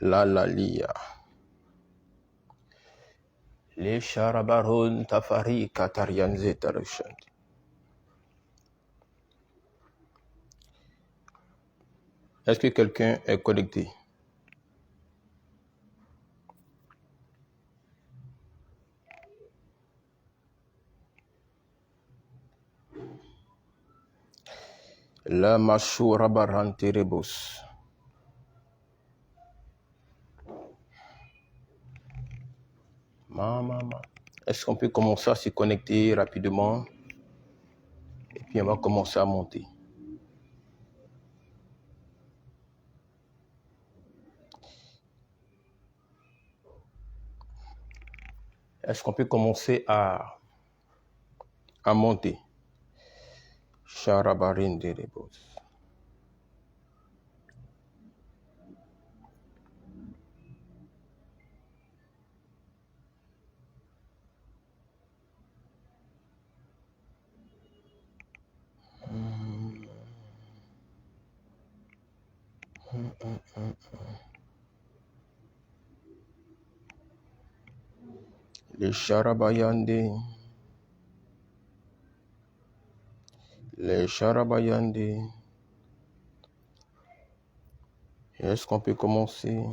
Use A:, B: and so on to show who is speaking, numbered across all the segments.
A: La lia. Les Sharabaron Tafari Katarian Zetarushan. Est-ce que quelqu'un est connecté? La Mashura Baranterebus. Maman. Est-ce qu'on peut commencer à se connecter rapidement? Et puis on va commencer à monter. Est-ce qu'on peut commencer à monter? Sharabarinderebus. Les Sharabayande. Les Sharabayande. Est-ce qu'on peut commencer?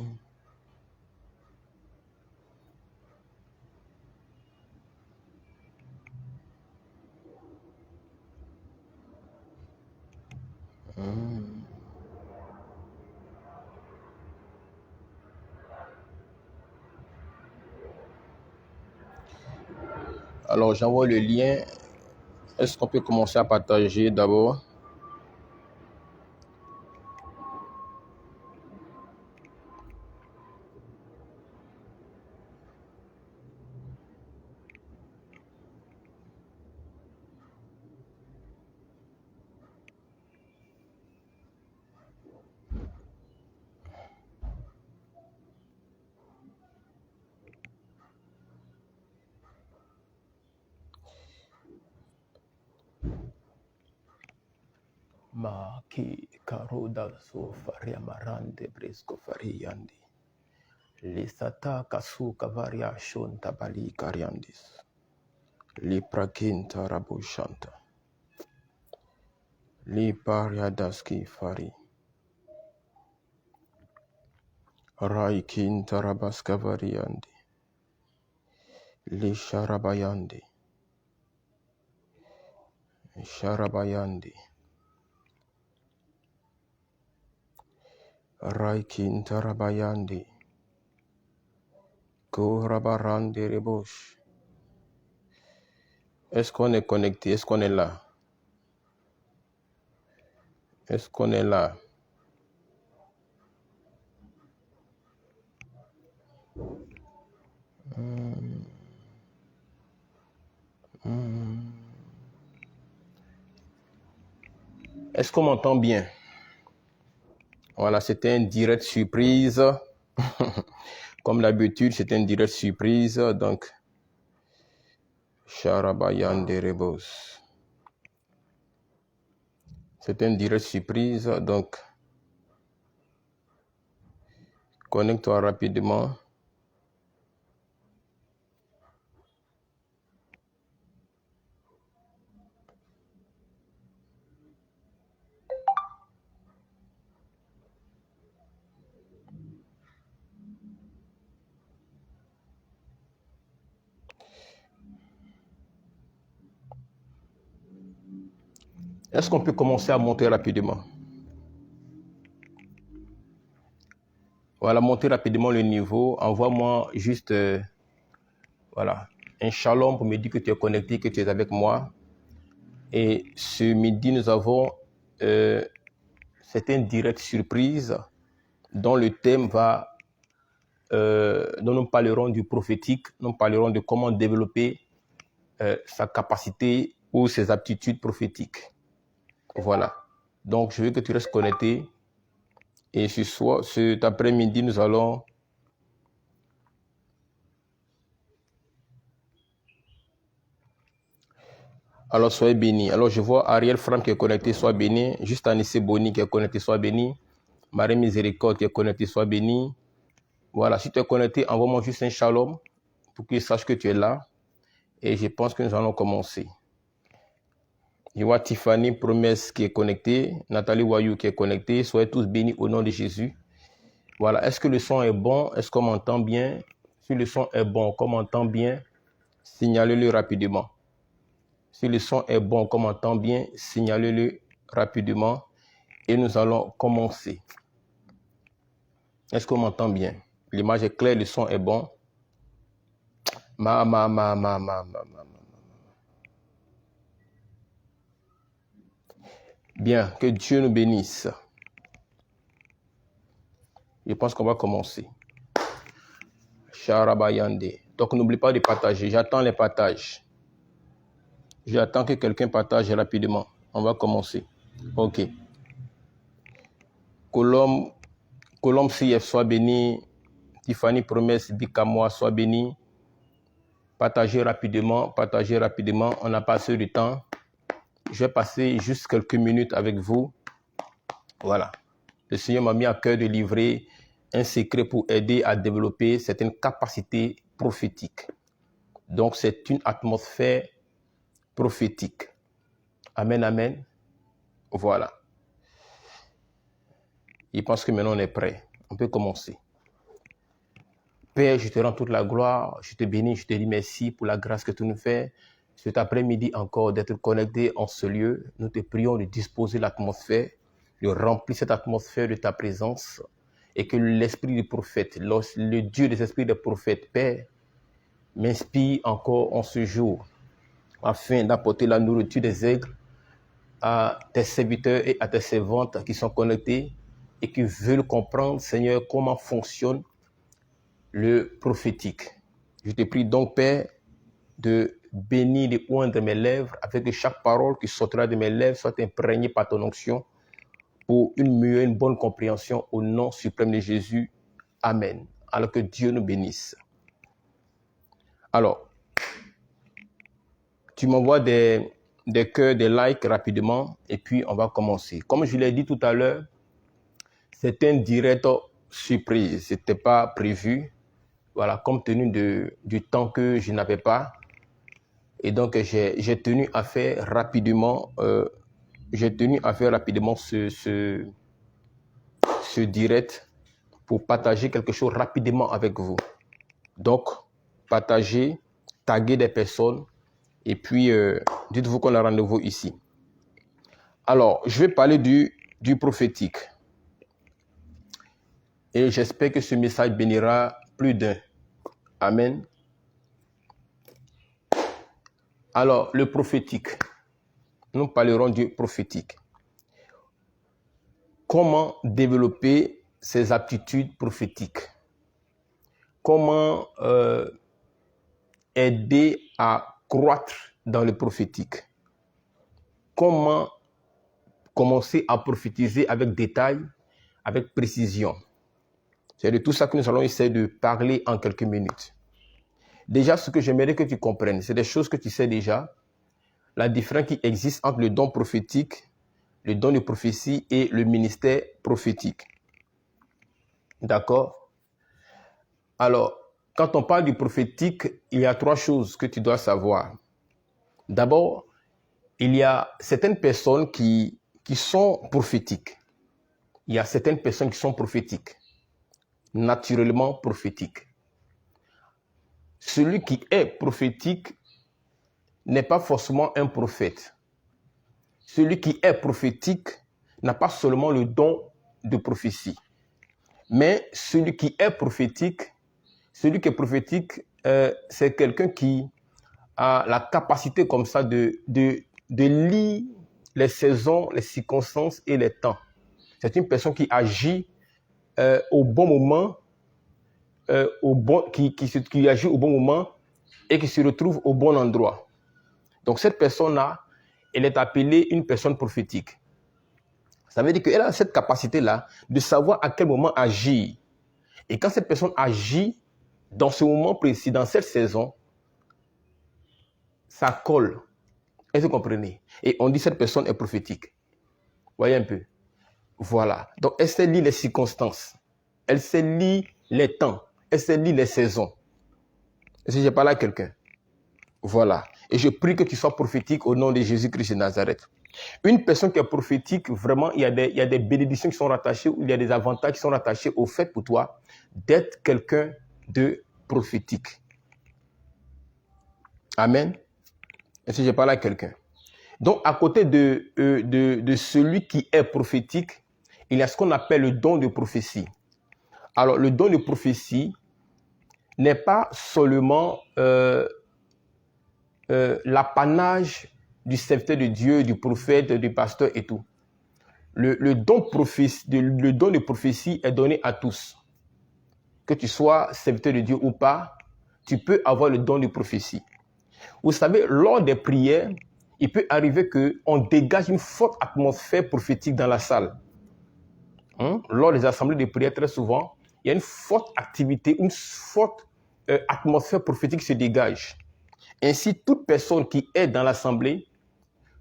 A: Alors j'envoie le lien. Est-ce qu'on peut commencer à partager d'abord? Ma ki karoda so faria marande bresco fariandi. Lisata kasu kavaria shon tabali kariandis. Li prakinta rabushanta. Li pariadaski fari. Raikinta rabaska variandi. Li sharabayandi. Sharabayandi. Raikinta rabayandi. Korabarandi rebush. Est-ce qu'on est connecté? Est-ce qu'on est là? Est-ce qu'on est là? Est-ce qu'on m'entend bien? Voilà, c'était un direct surprise. Comme d'habitude, c'était un direct surprise. Donc, Sharabayan de Rebos. C'était un direct surprise. Donc, connecte-toi rapidement. Est-ce qu'on peut commencer à monter rapidement? Voilà, monter rapidement le niveau. Envoie-moi juste voilà, un shalom pour me dire que tu es connecté, que tu es avec moi. Et ce midi, nous avons c'est un direct surprise dont le thème va, dont nous parlerons du prophétique, nous parlerons de comment développer sa capacité ou ses aptitudes prophétiques. Voilà. Donc, je veux que tu restes connecté. Et cet après-midi, nous allons alors, soyez bénis. Alors, je vois Ariel Fram qui est connecté, soit béni. Juste Anissé Boni qui est connecté, soit béni. Marie Miséricorde qui est connecté, soit béni. Voilà, si tu es connecté, envoie-moi juste un shalom pour qu'ils sachent que tu es là. Et je pense que nous allons commencer. Je vois Tiffany Promesse qui est connectée, Nathalie Wayou qui est connectée. Soyez tous bénis au nom de Jésus. Voilà, est-ce que le son est bon? Est-ce qu'on m'entend bien? Si le son est bon, qu'on m'entend bien, signalez-le rapidement. Si le son est bon, qu'on m'entend bien, signalez-le rapidement. Et nous allons commencer. Est-ce qu'on m'entend bien? L'image est claire, le son est bon. Bien, que Dieu nous bénisse. Je pense qu'on va commencer. Charabayande. Donc n'oublie pas de partager. J'attends les partages. J'attends que quelqu'un partage rapidement. On va commencer. Ok. Colombe CF, sois béni. Tiffany Promesse, Bikamoa, sois béni. Partagez rapidement. Partagez rapidement. On n'a pas assez de temps. Je vais passer juste quelques minutes avec vous. Voilà. Le Seigneur m'a mis à cœur de livrer un secret pour aider à développer certaines capacités prophétiques. Donc, c'est une atmosphère prophétique. Amen, amen. Voilà. Je pense que maintenant on est prêt. On peut commencer. Père, je te rends toute la gloire. Je te bénis, je te dis merci pour la grâce que tu nous fais. Cet après-midi encore d'être connecté en ce lieu. Nous te prions de disposer l'atmosphère, de remplir cette atmosphère de ta présence et que l'esprit du prophète, le Dieu des esprits des prophètes, Père, m'inspire encore en ce jour afin d'apporter la nourriture des aigles à tes serviteurs et à tes servantes qui sont connectés et qui veulent comprendre, Seigneur, comment fonctionne le prophétique. Je te prie donc, Père, de bénir et oindre mes lèvres afin que chaque parole qui sortira de mes lèvres soit imprégnée par ton onction pour une bonne compréhension au nom suprême de Jésus. Amen. Alors que Dieu nous bénisse. Alors, tu m'envoies des cœurs, des likes rapidement et puis on va commencer. Comme je l'ai dit tout à l'heure, c'est un direct surprise. Ce n'était pas prévu. Voilà, compte tenu du temps que je n'avais pas. Et donc, j'ai tenu à faire rapidement, ce direct pour partager quelque chose rapidement avec vous. Donc, partagez, taguez des personnes et puis dites-vous qu'on a rendez-vous ici. Alors, je vais parler du prophétique. Et j'espère que ce message bénira plus d'un. Amen. Alors, le prophétique. Nous parlerons du prophétique. Comment développer ses aptitudes prophétiques? Comment aider à croître dans le prophétique? Comment commencer à prophétiser avec détail, avec précision? C'est de tout ça que nous allons essayer de parler en quelques minutes. Déjà, ce que j'aimerais que tu comprennes, c'est des choses que tu sais déjà, la différence qui existe entre le don prophétique, le don de prophétie et le ministère prophétique. D'accord? Alors, quand on parle du prophétique, il y a trois choses que tu dois savoir. D'abord, il y a certaines personnes qui sont prophétiques. Il y a certaines personnes qui sont prophétiques, naturellement prophétiques. Celui qui est prophétique n'est pas forcément un prophète. Celui qui est prophétique n'a pas seulement le don de prophétie. Mais celui qui est prophétique, c'est quelqu'un qui a la capacité comme ça de lire les saisons, les circonstances et les temps. C'est une personne qui agit au bon moment, qui agit au bon moment et qui se retrouve au bon endroit. Donc cette personne-là, elle est appelée une personne prophétique. Ça veut dire qu'elle a cette capacité-là de savoir à quel moment agir. Et quand cette personne agit dans ce moment précis, dans cette saison, ça colle. Est-ce que vous comprenez? Et on dit que cette personne est prophétique. Voyez un peu. Voilà. Donc elle sait lire les circonstances. Elle sait lire les temps. Elle sait lire les saisons. Est-ce que j'ai parlé à quelqu'un? Voilà. Et je prie que tu sois prophétique au nom de Jésus-Christ de Nazareth. Une personne qui est prophétique, vraiment, il y a des bénédictions qui sont rattachées, il y a des avantages qui sont rattachés au fait pour toi d'être quelqu'un de prophétique. Amen. Est-ce que j'ai parlé à quelqu'un? Donc, à côté de celui qui est prophétique, il y a ce qu'on appelle le don de prophétie. Alors, le don de prophétie n'est pas seulement l'apanage du serviteur de Dieu, du prophète, du pasteur et tout. Le don de prophétie est donné à tous. Que tu sois serviteur de Dieu ou pas, tu peux avoir le don de prophétie. Vous savez, lors des prières, il peut arriver qu'on dégage une forte atmosphère prophétique dans la salle. Lors des assemblées de prière, très souvent, il y a une forte activité, une forte atmosphère prophétique qui se dégage. Ainsi, toute personne qui est dans l'assemblée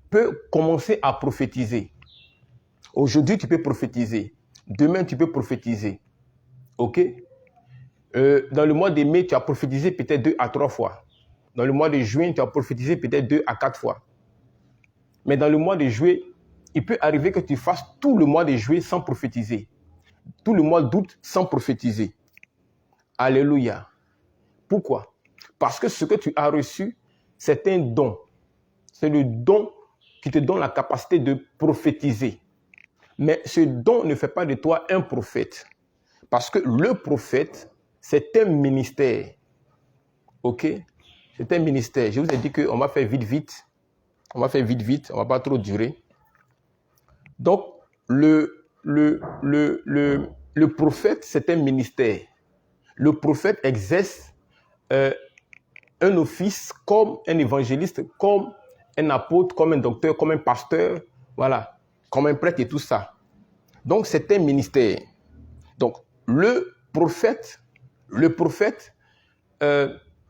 A: peut commencer à prophétiser. Aujourd'hui, tu peux prophétiser. Demain, tu peux prophétiser. OK? Dans le mois de mai, tu as prophétisé peut-être 2 à 3 fois. Dans le mois de juin, tu as prophétisé peut-être 2 à 4 fois. Mais dans le mois de juillet, il peut arriver que tu fasses tout le mois de juillet sans prophétiser. Tout le mois d'août sans prophétiser. Alléluia. Pourquoi? Parce que ce que tu as reçu, c'est un don. C'est le don qui te donne la capacité de prophétiser. Mais ce don ne fait pas de toi un prophète. Parce que le prophète, c'est un ministère. OK? C'est un ministère. Je vous ai dit qu'on va faire vite. On va faire vite. On ne va pas trop durer. Donc, le prophète, c'est un ministère. Le prophète exerce un office comme un évangéliste, comme un apôtre, comme un docteur, comme un pasteur, voilà, comme un prêtre et tout ça. Donc, c'est un ministère. Donc, le prophète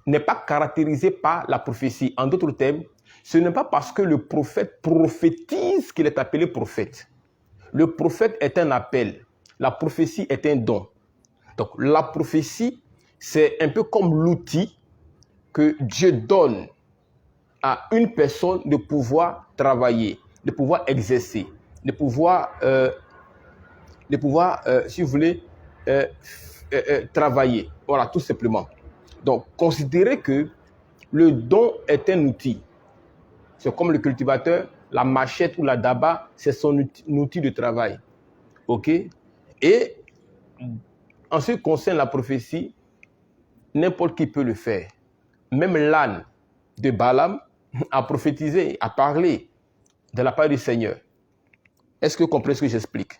A: n'est pas caractérisé par la prophétie. En d'autres termes, ce n'est pas parce que le prophète prophétise qu'il est appelé prophète. Le prophète est un appel. La prophétie est un don. Donc, la prophétie, c'est un peu comme l'outil que Dieu donne à une personne de pouvoir travailler, de pouvoir exercer, de pouvoir, si vous voulez, travailler. Voilà, tout simplement. Donc, considérez que le don est un outil. C'est comme le cultivateur, la machette ou la daba, c'est son outil de travail. OK? Et en ce qui concerne la prophétie, n'importe qui peut le faire. Même l'âne de Balaam a prophétisé, a parlé de la part du Seigneur. Est-ce que vous comprenez ce que j'explique?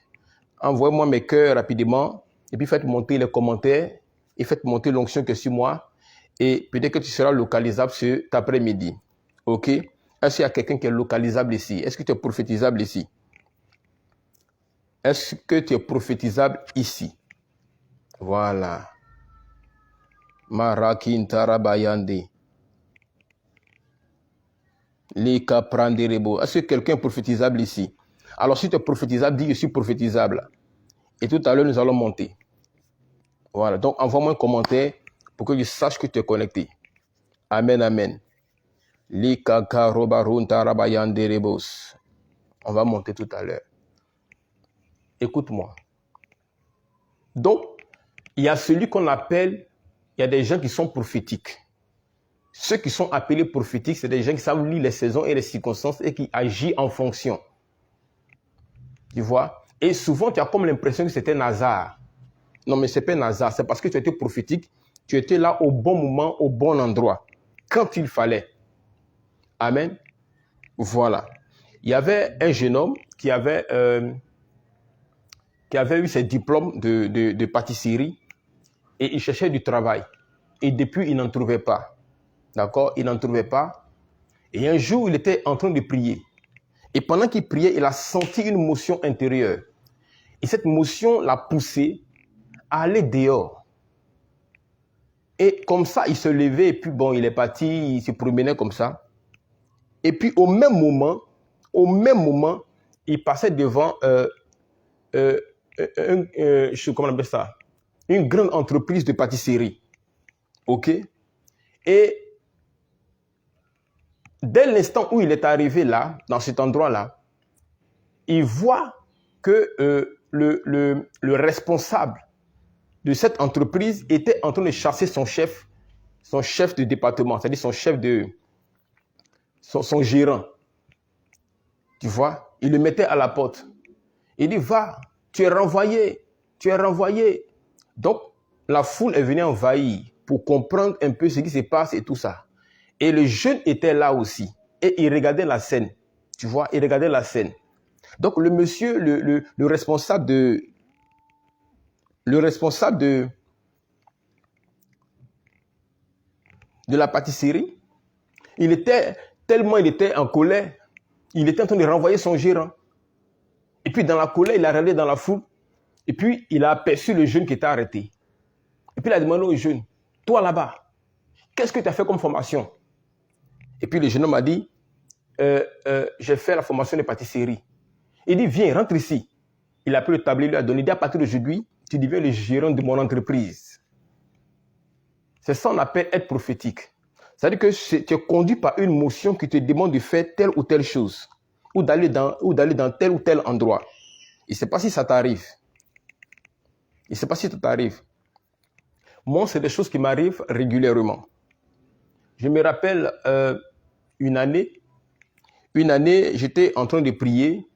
A: Envoyez-moi mes cœurs rapidement et puis faites monter les commentaires et faites monter l'onction que sur moi et peut-être que tu seras localisable cet après-midi. OK? Est-ce qu'il y a quelqu'un qui est localisable ici? Est-ce que tu es prophétisable ici? Est-ce que tu es prophétisable ici? Voilà. Marakin Tarabayande. Lika Pranderebo. Est-ce que quelqu'un est prophétisable ici? Alors, si tu es prophétisable, dis que je suis prophétisable. Et tout à l'heure, nous allons monter. Voilà. Donc, envoie-moi un commentaire pour que je sache que tu es connecté. Amen, amen. Lika Karobarun Tarabayanderebos. On va monter tout à l'heure. Écoute-moi. Donc, il y a celui qu'on appelle, il y a des gens qui sont prophétiques. Ceux qui sont appelés prophétiques, c'est des gens qui savent lire les saisons et les circonstances et qui agissent en fonction. Tu vois? Et souvent, tu as comme l'impression que c'était un hasard. Non, mais ce n'est pas un hasard. C'est parce que tu étais prophétique. Tu étais là au bon moment, au bon endroit, quand il fallait. Amen. Voilà. Il y avait un jeune homme qui avait eu ses diplômes de pâtisserie et il cherchait du travail. Et depuis, il n'en trouvait pas. D'accord? Il n'en trouvait pas. Et un jour, il était en train de prier. Et pendant qu'il priait, il a senti une motion intérieure. Et cette motion l'a poussé à aller dehors. Et comme ça, il se levait et puis bon, il est parti, il se promenait comme ça. Et puis au même moment, il passait devant, comment on appelle ça? une grande entreprise de pâtisserie. OK? Et dès l'instant où il est arrivé là, dans cet endroit-là, il voit que le responsable de cette entreprise était en train de chasser son chef de département, c'est-à-dire son gérant. Tu vois, il le mettait à la porte. Il dit, va, tu es renvoyé, tu es renvoyé. Donc, la foule est venue envahir pour comprendre un peu ce qui se passe et tout ça. Et le jeune était là aussi. Et il regardait la scène. Tu vois, il regardait la scène. Donc, le monsieur, le responsable de la pâtisserie, il était en colère, il était en train de renvoyer son gérant. Et puis dans la colère, il a regardé dans la foule, et puis il a aperçu le jeune qui était arrêté. Et puis il a demandé au jeune, toi là-bas, qu'est-ce que tu as fait comme formation? Et puis le jeune homme a dit, j'ai fait la formation de pâtisserie. Il dit, viens, rentre ici. Il a pris le tablier, il lui a donné, il dit, à partir d'aujourd'hui, tu deviens le gérant de mon entreprise. C'est ça qu'on appelle être prophétique. C'est-à-dire que tu es conduit par une motion qui te demande de faire telle ou telle chose, ou d'aller dans tel ou tel endroit. Il ne sait pas si ça t'arrive. Il ne sait pas si ça t'arrive. Moi, c'est des choses qui m'arrivent régulièrement. Je me rappelle une année, j'étais en train de prier,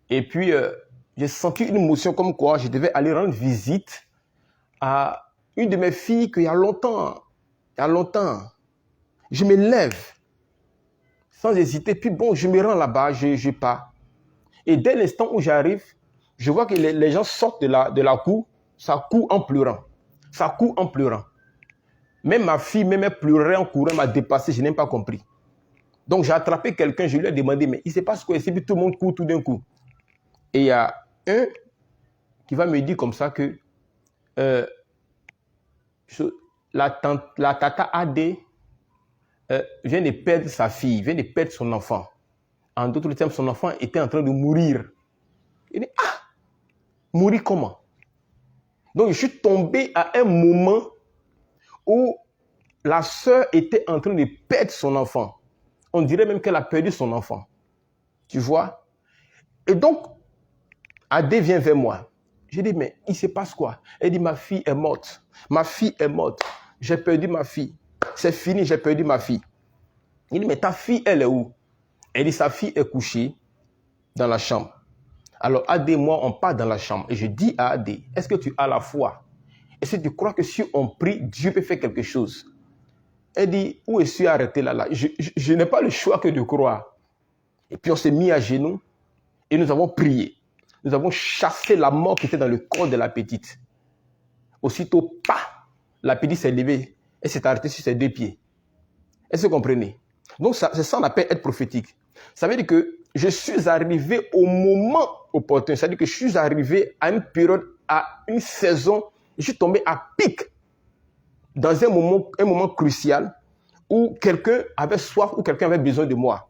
A: et puis j'ai senti une motion comme quoi je devais aller rendre visite à une de mes filles qu'il y a longtemps, je me lève sans hésiter, puis bon, je me rends là-bas, je pars. Et dès l'instant où j'arrive, je vois que les gens sortent de la cour, ça court en pleurant. Ça court en pleurant. Même ma fille, même elle pleurait en courant, m'a dépassé, je n'ai pas compris. Donc j'ai attrapé quelqu'un, je lui ai demandé, mais il se passe quoi ici? Puis tout le monde court tout d'un coup. Et il y a un qui va me dire comme ça que la tata AD vient de perdre sa fille, vient de perdre son enfant. En d'autres termes, son enfant était en train de mourir. Il dit, ah, mourir comment? Donc je suis tombé à un moment où la sœur était en train de perdre son enfant. On dirait même qu'elle a perdu son enfant. Tu vois? Et donc, AD vient vers moi. J'ai dit, mais il se passe quoi? Elle dit, ma fille est morte. Ma fille est morte. J'ai perdu ma fille. C'est fini, j'ai perdu ma fille. Il dit, mais ta fille, elle est où? Elle dit, sa fille est couchée dans la chambre. Alors, AD et moi, on part dans la chambre. Et je dis à AD, est-ce que tu as la foi? Est-ce que tu crois que si on prie, Dieu peut faire quelque chose? Elle dit, où est-ce que tu arrêté là? Je n'ai pas le choix que de croire. Et puis on s'est mis à genoux et nous avons prié. Nous avons chassé la mort qui était dans le corps de la petite. Aussitôt, la petite s'est levée. Elle s'est arrêtée sur ses deux pieds. Est-ce que vous comprenez? Donc, c'est ça qu'on appelle être prophétique. Ça veut dire que je suis arrivé au moment opportun. C'est-à-dire que je suis arrivé à une période, à une saison, je suis tombé à pic dans un moment crucial où quelqu'un avait soif, où quelqu'un avait besoin de moi.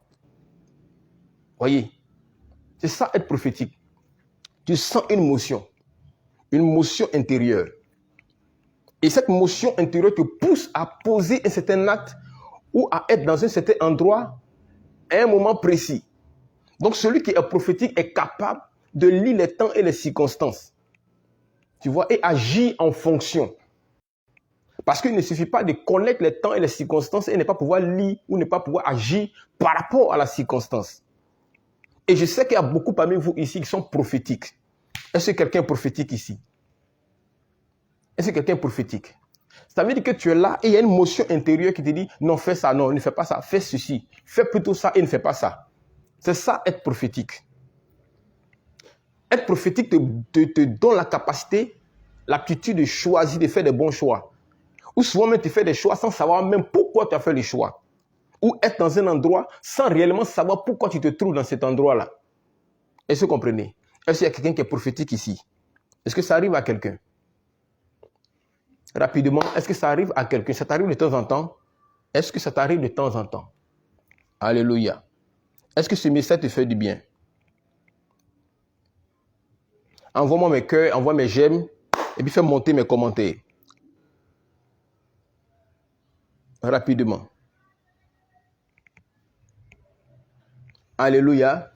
A: Voyez? C'est ça être prophétique. Tu sens une motion intérieure. Et cette motion intérieure te pousse à poser un certain acte ou à être dans un certain endroit à un moment précis. Donc celui qui est prophétique est capable de lire les temps et les circonstances. Tu vois, et agir en fonction. Parce qu'il ne suffit pas de connaître les temps et les circonstances et ne pas pouvoir lire ou ne pas pouvoir agir par rapport à la circonstance. Et je sais qu'il y a beaucoup parmi vous ici qui sont prophétiques. Est-ce que quelqu'un est prophétique ici? Est-ce que quelqu'un est prophétique? Ça veut dire que tu es là et il y a une motion intérieure qui te dit non, fais ça, non, ne fais pas ça, fais ceci, fais plutôt ça et ne fais pas ça. C'est ça être prophétique. Être prophétique te donne la capacité, l'aptitude de choisir, de faire des bons choix. Ou souvent même tu fais des choix sans savoir même pourquoi tu as fait les choix. Ou être dans un endroit sans réellement savoir pourquoi tu te trouves dans cet endroit-là. Est-ce que vous comprenez? Est-ce qu'il y a quelqu'un qui est prophétique ici? Est-ce que ça arrive à quelqu'un? Rapidement, est-ce que ça arrive à quelqu'un? Ça t'arrive de temps en temps? Est-ce que ça t'arrive de temps en temps? Alléluia. Est-ce que ce message te fait du bien? Envoie-moi mes cœurs, envoie mes j'aime. Et puis fais monter mes commentaires. Rapidement. Alléluia.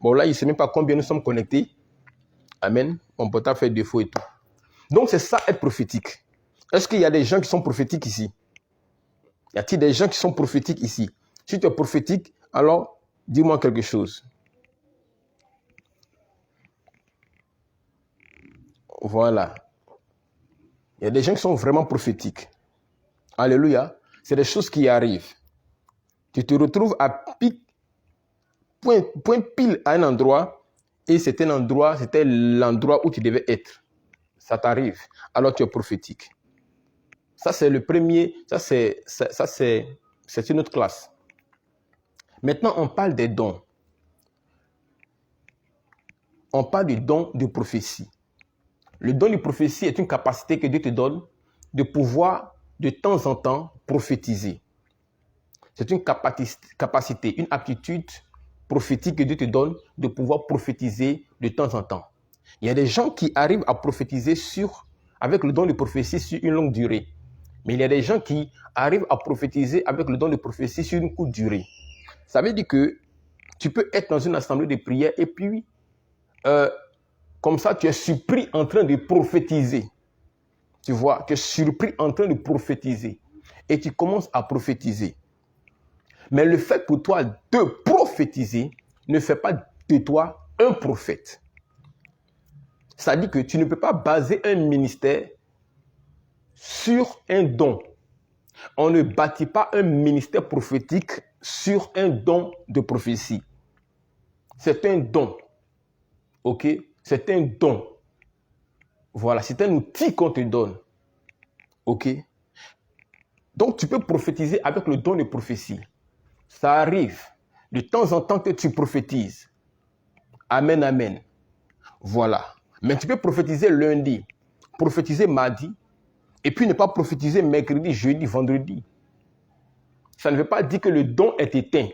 A: Bon, là, il ne sait même pas combien nous sommes connectés. Amen. Mon portable fait défaut et tout. Donc, c'est ça, être prophétique. Est-ce qu'il y a des gens qui sont prophétiques ici? Y a-t-il des gens qui sont prophétiques ici? Si tu es prophétique, alors, dis-moi quelque chose. Voilà. Il y a des gens qui sont vraiment prophétiques. Alléluia. C'est des choses qui arrivent. Tu te retrouves à point pile à un endroit et c'était l'endroit où tu devais être. Ça t'arrive. Alors tu es prophétique. Ça, c'est le premier. Ça, c'est une autre classe. Maintenant, on parle des dons. On parle du don de prophétie. Le don de prophétie est une capacité que Dieu te donne de pouvoir, de temps en temps, prophétiser. C'est une capacité, une aptitude prophétique que Dieu te donne de pouvoir prophétiser de temps en temps. Il y a des gens qui arrivent à prophétiser avec le don de prophétie sur une longue durée. Mais il y a des gens qui arrivent à prophétiser avec le don de prophétie sur une courte durée. Ça veut dire que tu peux être dans une assemblée de prière et puis, comme ça, tu es surpris en train de prophétiser. Tu vois, tu es surpris en train de prophétiser. Et tu commences à prophétiser. Mais le fait pour toi de prophétiser ne fait pas de toi un prophète. Ça dit que tu ne peux pas baser un ministère sur un don. On ne bâtit pas un ministère prophétique sur un don de prophétie. C'est un don. Ok? C'est un don. Voilà, c'est un outil qu'on te donne. Ok? Donc, tu peux prophétiser avec le don de prophétie. Ça arrive de temps en temps que tu prophétises. Amen, amen. Voilà. Mais tu peux prophétiser lundi, prophétiser mardi, et puis ne pas prophétiser mercredi, jeudi, vendredi. Ça ne veut pas dire que le don est éteint.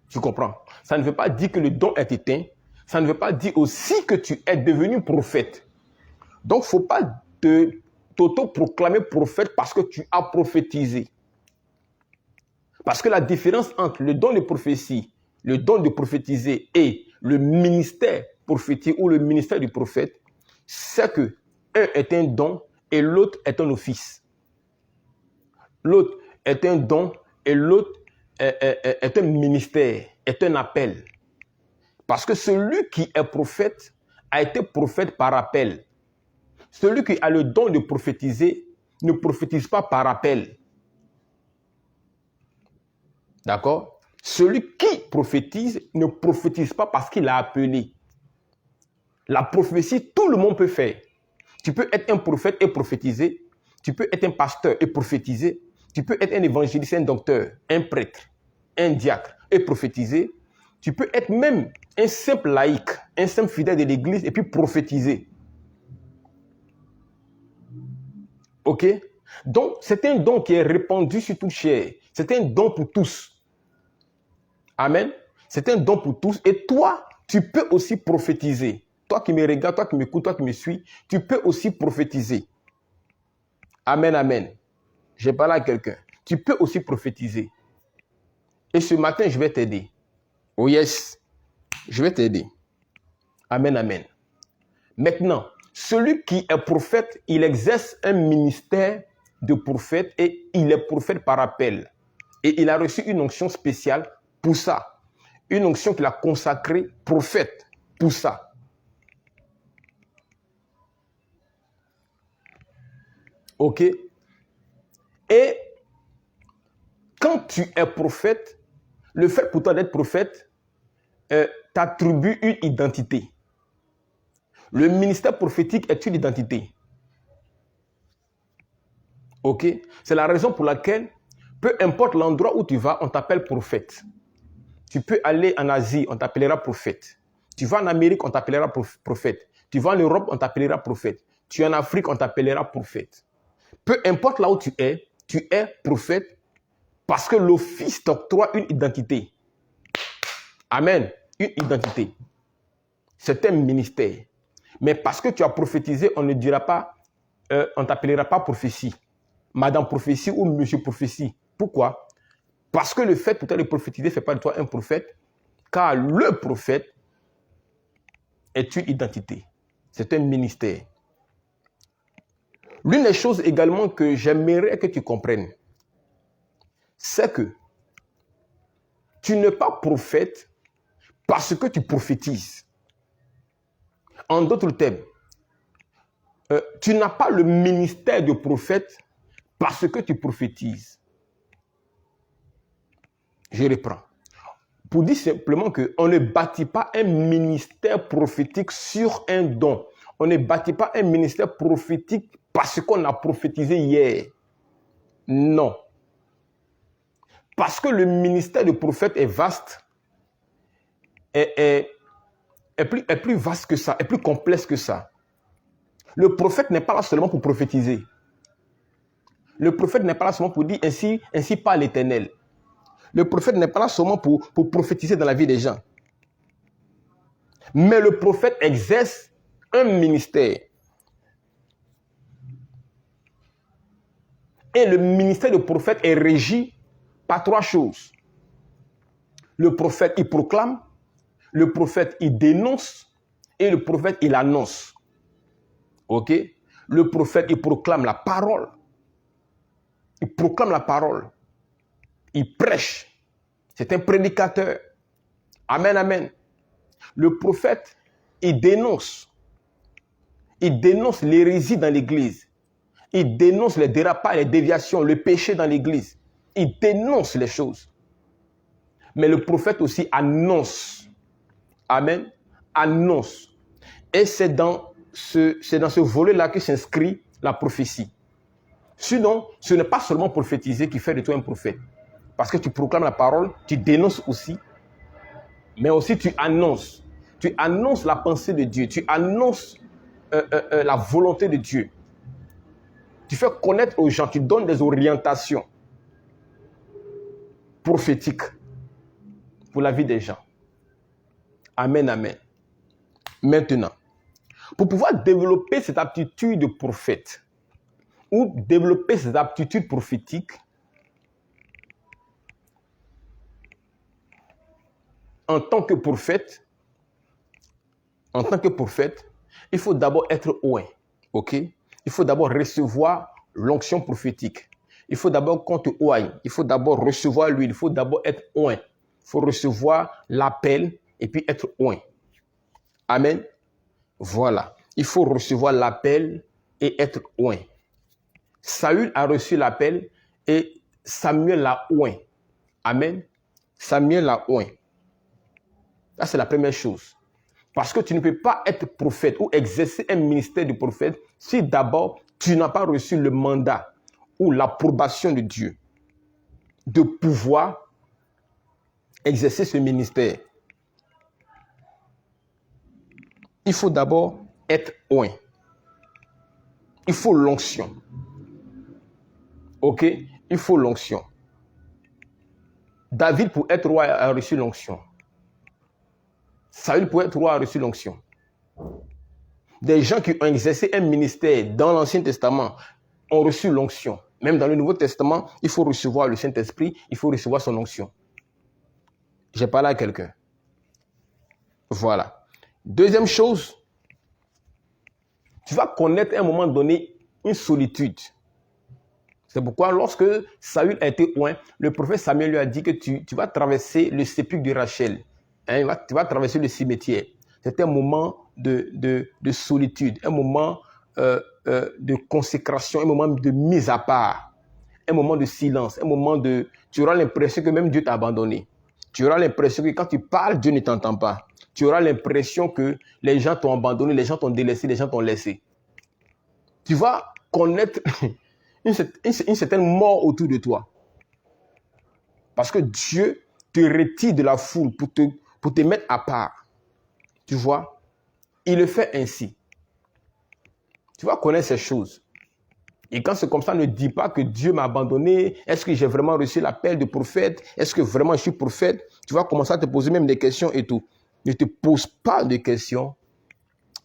A: Tu comprends? Ça ne veut pas dire que le don est éteint. Ça ne veut pas dire aussi que tu es devenu prophète. Donc, il ne faut pas t'auto-proclamer prophète parce que tu as prophétisé. Parce que la différence entre le don de prophétie, le don de prophétiser et le ministère prophétique ou le ministère du prophète, c'est que un est un don et l'autre est un office. L'autre est un don et l'autre est un ministère, est un appel. Parce que celui qui est prophète a été prophète par appel. Celui qui a le don de prophétiser ne prophétise pas par appel. D'accord? Celui qui prophétise ne prophétise pas parce qu'il a appelé. La prophétie, tout le monde peut faire. Tu peux être un prophète et prophétiser. Tu peux être un pasteur et prophétiser. Tu peux être un évangéliste, un docteur, un prêtre, un diacre et prophétiser. Tu peux être même un simple laïc, un simple fidèle de l'église et puis prophétiser. Ok? Donc, c'est un don qui est répandu sur toute chair. C'est un don pour tous. Amen. C'est un don pour tous. Et toi, tu peux aussi prophétiser. Toi qui me regardes, toi qui m'écoutes, toi qui me suis, tu peux aussi prophétiser. Amen, amen. J'ai parlé à quelqu'un. Tu peux aussi prophétiser. Et ce matin, je vais t'aider. Oh yes, je vais t'aider. Amen, amen. Maintenant, celui qui est prophète, il exerce un ministère de prophète et il est prophète par appel. Et il a reçu une onction spéciale pour ça. Une onction qu'il a consacrée prophète pour ça. Ok? Et quand tu es prophète, le fait pour toi d'être prophète t'attribue une identité. Le ministère prophétique est une identité. Ok? C'est la raison pour laquelle, peu importe l'endroit où tu vas, on t'appelle prophète. Tu peux aller en Asie, on t'appellera prophète. Tu vas en Amérique, on t'appellera prophète. Tu vas en Europe, on t'appellera prophète. Tu es en Afrique, on t'appellera prophète. Peu importe là où tu es prophète parce que l'office t'octroie une identité. Amen. Une identité. C'est un ministère. Mais parce que tu as prophétisé, on ne dira pas, on ne t'appellera pas prophétie. Madame prophétie ou monsieur prophétie. Pourquoi? Parce que le fait pour toi de prophétiser ne fait pas de toi un prophète, car le prophète est une identité. C'est un ministère. L'une des choses également que j'aimerais que tu comprennes, c'est que tu n'es pas prophète parce que tu prophétises. En d'autres termes, tu n'as pas le ministère de prophète parce que tu prophétises. Je reprends. Pour dire simplement qu'on ne bâtit pas un ministère prophétique sur un don. On ne bâtit pas un ministère prophétique parce qu'on a prophétisé hier. Non. Parce que le ministère de prophète est vaste, est plus vaste que ça, est plus complexe que ça. Le prophète n'est pas là seulement pour prophétiser. Le prophète n'est pas là seulement pour dire ainsi parle l'Éternel. Le prophète n'est pas là seulement pour prophétiser dans la vie des gens. Mais le prophète exerce un ministère. Et le ministère de prophète est régi par trois choses. Le prophète, il proclame. Le prophète, il dénonce. Et le prophète, il annonce. Ok? Le prophète, il proclame la parole. Il proclame la parole. Il prêche. C'est un prédicateur. Amen, amen. Le prophète, il dénonce. Il dénonce l'hérésie dans l'église. Il dénonce les dérapages, les déviations, le péché dans l'église. Il dénonce les choses. Mais le prophète aussi annonce. Amen. Annonce. Et c'est dans ce volet-là que s'inscrit la prophétie. Sinon, ce n'est pas seulement prophétiser qui fait de toi un prophète. Parce que tu proclames la parole, tu dénonces aussi, mais aussi tu annonces. Tu annonces la pensée de Dieu, tu annonces la volonté de Dieu. Tu fais connaître aux gens, tu donnes des orientations prophétiques pour la vie des gens. Amen, amen. Maintenant, pour pouvoir développer cette aptitude de prophète ou développer cette aptitude prophétique, en tant que prophète, il faut d'abord être oint. Ok? Il faut d'abord recevoir l'onction prophétique. Il faut d'abord qu'on te oigne. Il faut d'abord recevoir l'huile. Il faut d'abord être oint. Il faut recevoir l'appel et puis être oint. Amen. Voilà. Il faut recevoir l'appel et être oint. Saül a reçu l'appel et Samuel l'a oint. Amen. Samuel l'a oint. Ça, c'est la première chose. Parce que tu ne peux pas être prophète ou exercer un ministère de prophète si d'abord tu n'as pas reçu le mandat ou l'approbation de Dieu de pouvoir exercer ce ministère. Il faut d'abord être oint. Il faut l'onction. Ok? Il faut l'onction. David, pour être roi, a reçu l'onction. Saül, pour être roi, a reçu l'onction. Des gens qui ont exercé un ministère dans l'Ancien Testament ont reçu l'onction. Même dans le Nouveau Testament, il faut recevoir le Saint-Esprit, il faut recevoir son onction. J'ai parlé à quelqu'un. Voilà. Deuxième chose, tu vas connaître à un moment donné une solitude. C'est pourquoi lorsque Saül a été oint, le prophète Samuel lui a dit que tu vas traverser le sépulcre de Rachel. Hein, tu vas traverser le cimetière. C'est un moment de solitude, un moment de consécration, un moment de mise à part, un moment de silence, un moment de... Tu auras l'impression que même Dieu t'a abandonné. Tu auras l'impression que quand tu parles, Dieu ne t'entend pas. Tu auras l'impression que les gens t'ont abandonné, les gens t'ont délaissé, les gens t'ont laissé. Tu vas connaître une certaine mort autour de toi. Parce que Dieu te retire de la foule pour te mettre à part. Tu vois? Il le fait ainsi. Tu vas connaître ces choses. Et quand c'est comme ça, ne dis pas que Dieu m'a abandonné. Est-ce que j'ai vraiment reçu l'appel de prophète? Est-ce que vraiment je suis prophète? Tu vas commencer à te poser même des questions et tout. Ne te pose pas de questions.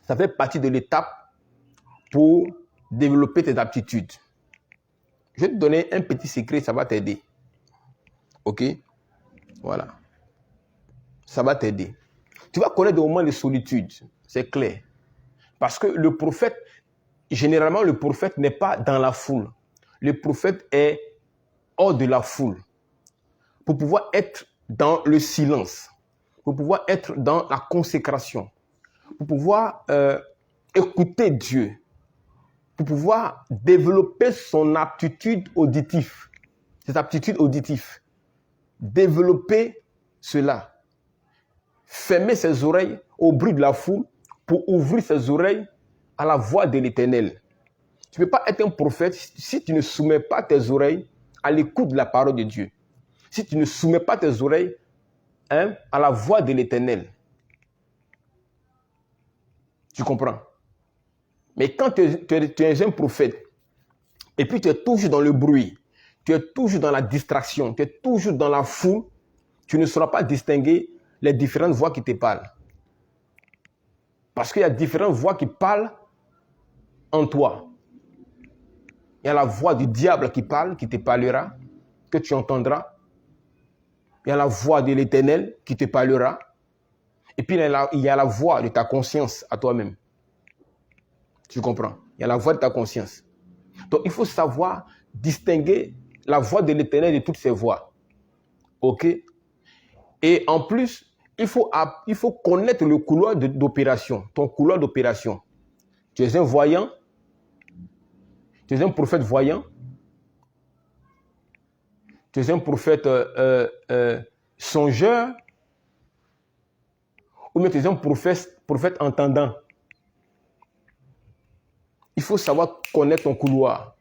A: Ça fait partie de l'étape pour développer tes aptitudes. Je vais te donner un petit secret, ça va t'aider. Ok? Voilà. Ça va t'aider. Tu vas connaître des moments de solitude, c'est clair. Parce que le prophète, généralement, le prophète n'est pas dans la foule. Le prophète est hors de la foule. Pour pouvoir être dans le silence, pour pouvoir être dans la consécration, pour pouvoir écouter Dieu, pour pouvoir développer son aptitude auditive, cette aptitude auditive. Développer cela. Fermer ses oreilles au bruit de la foule pour ouvrir ses oreilles à la voix de l'Éternel. Tu ne peux pas être un prophète si tu ne soumets pas tes oreilles à l'écoute de la parole de Dieu. Si tu ne soumets pas tes oreilles à la voix de l'Éternel. Tu comprends? Mais quand tu es un prophète, et puis tu es toujours dans le bruit, tu es toujours dans la distraction, tu es toujours dans la foule, tu ne sauras pas distinguer les différentes voix qui te parlent. Parce qu'il y a différentes voix qui parlent en toi. Il y a la voix du diable qui parle, qui te parlera, que tu entendras. Il y a la voix de l'Éternel qui te parlera. Et puis il y a la voix de ta conscience à toi-même. Tu comprends? Il y a la voix de ta conscience. Donc il faut savoir distinguer la voix de l'Éternel de toutes ses voix. Ok? Et en plus, il faut connaître le couloir d'opération, ton couloir d'opération. Tu es un voyant, tu es un prophète voyant, tu es un prophète songeur, ou bien tu es un prophète entendant. Il faut savoir connaître ton couloir.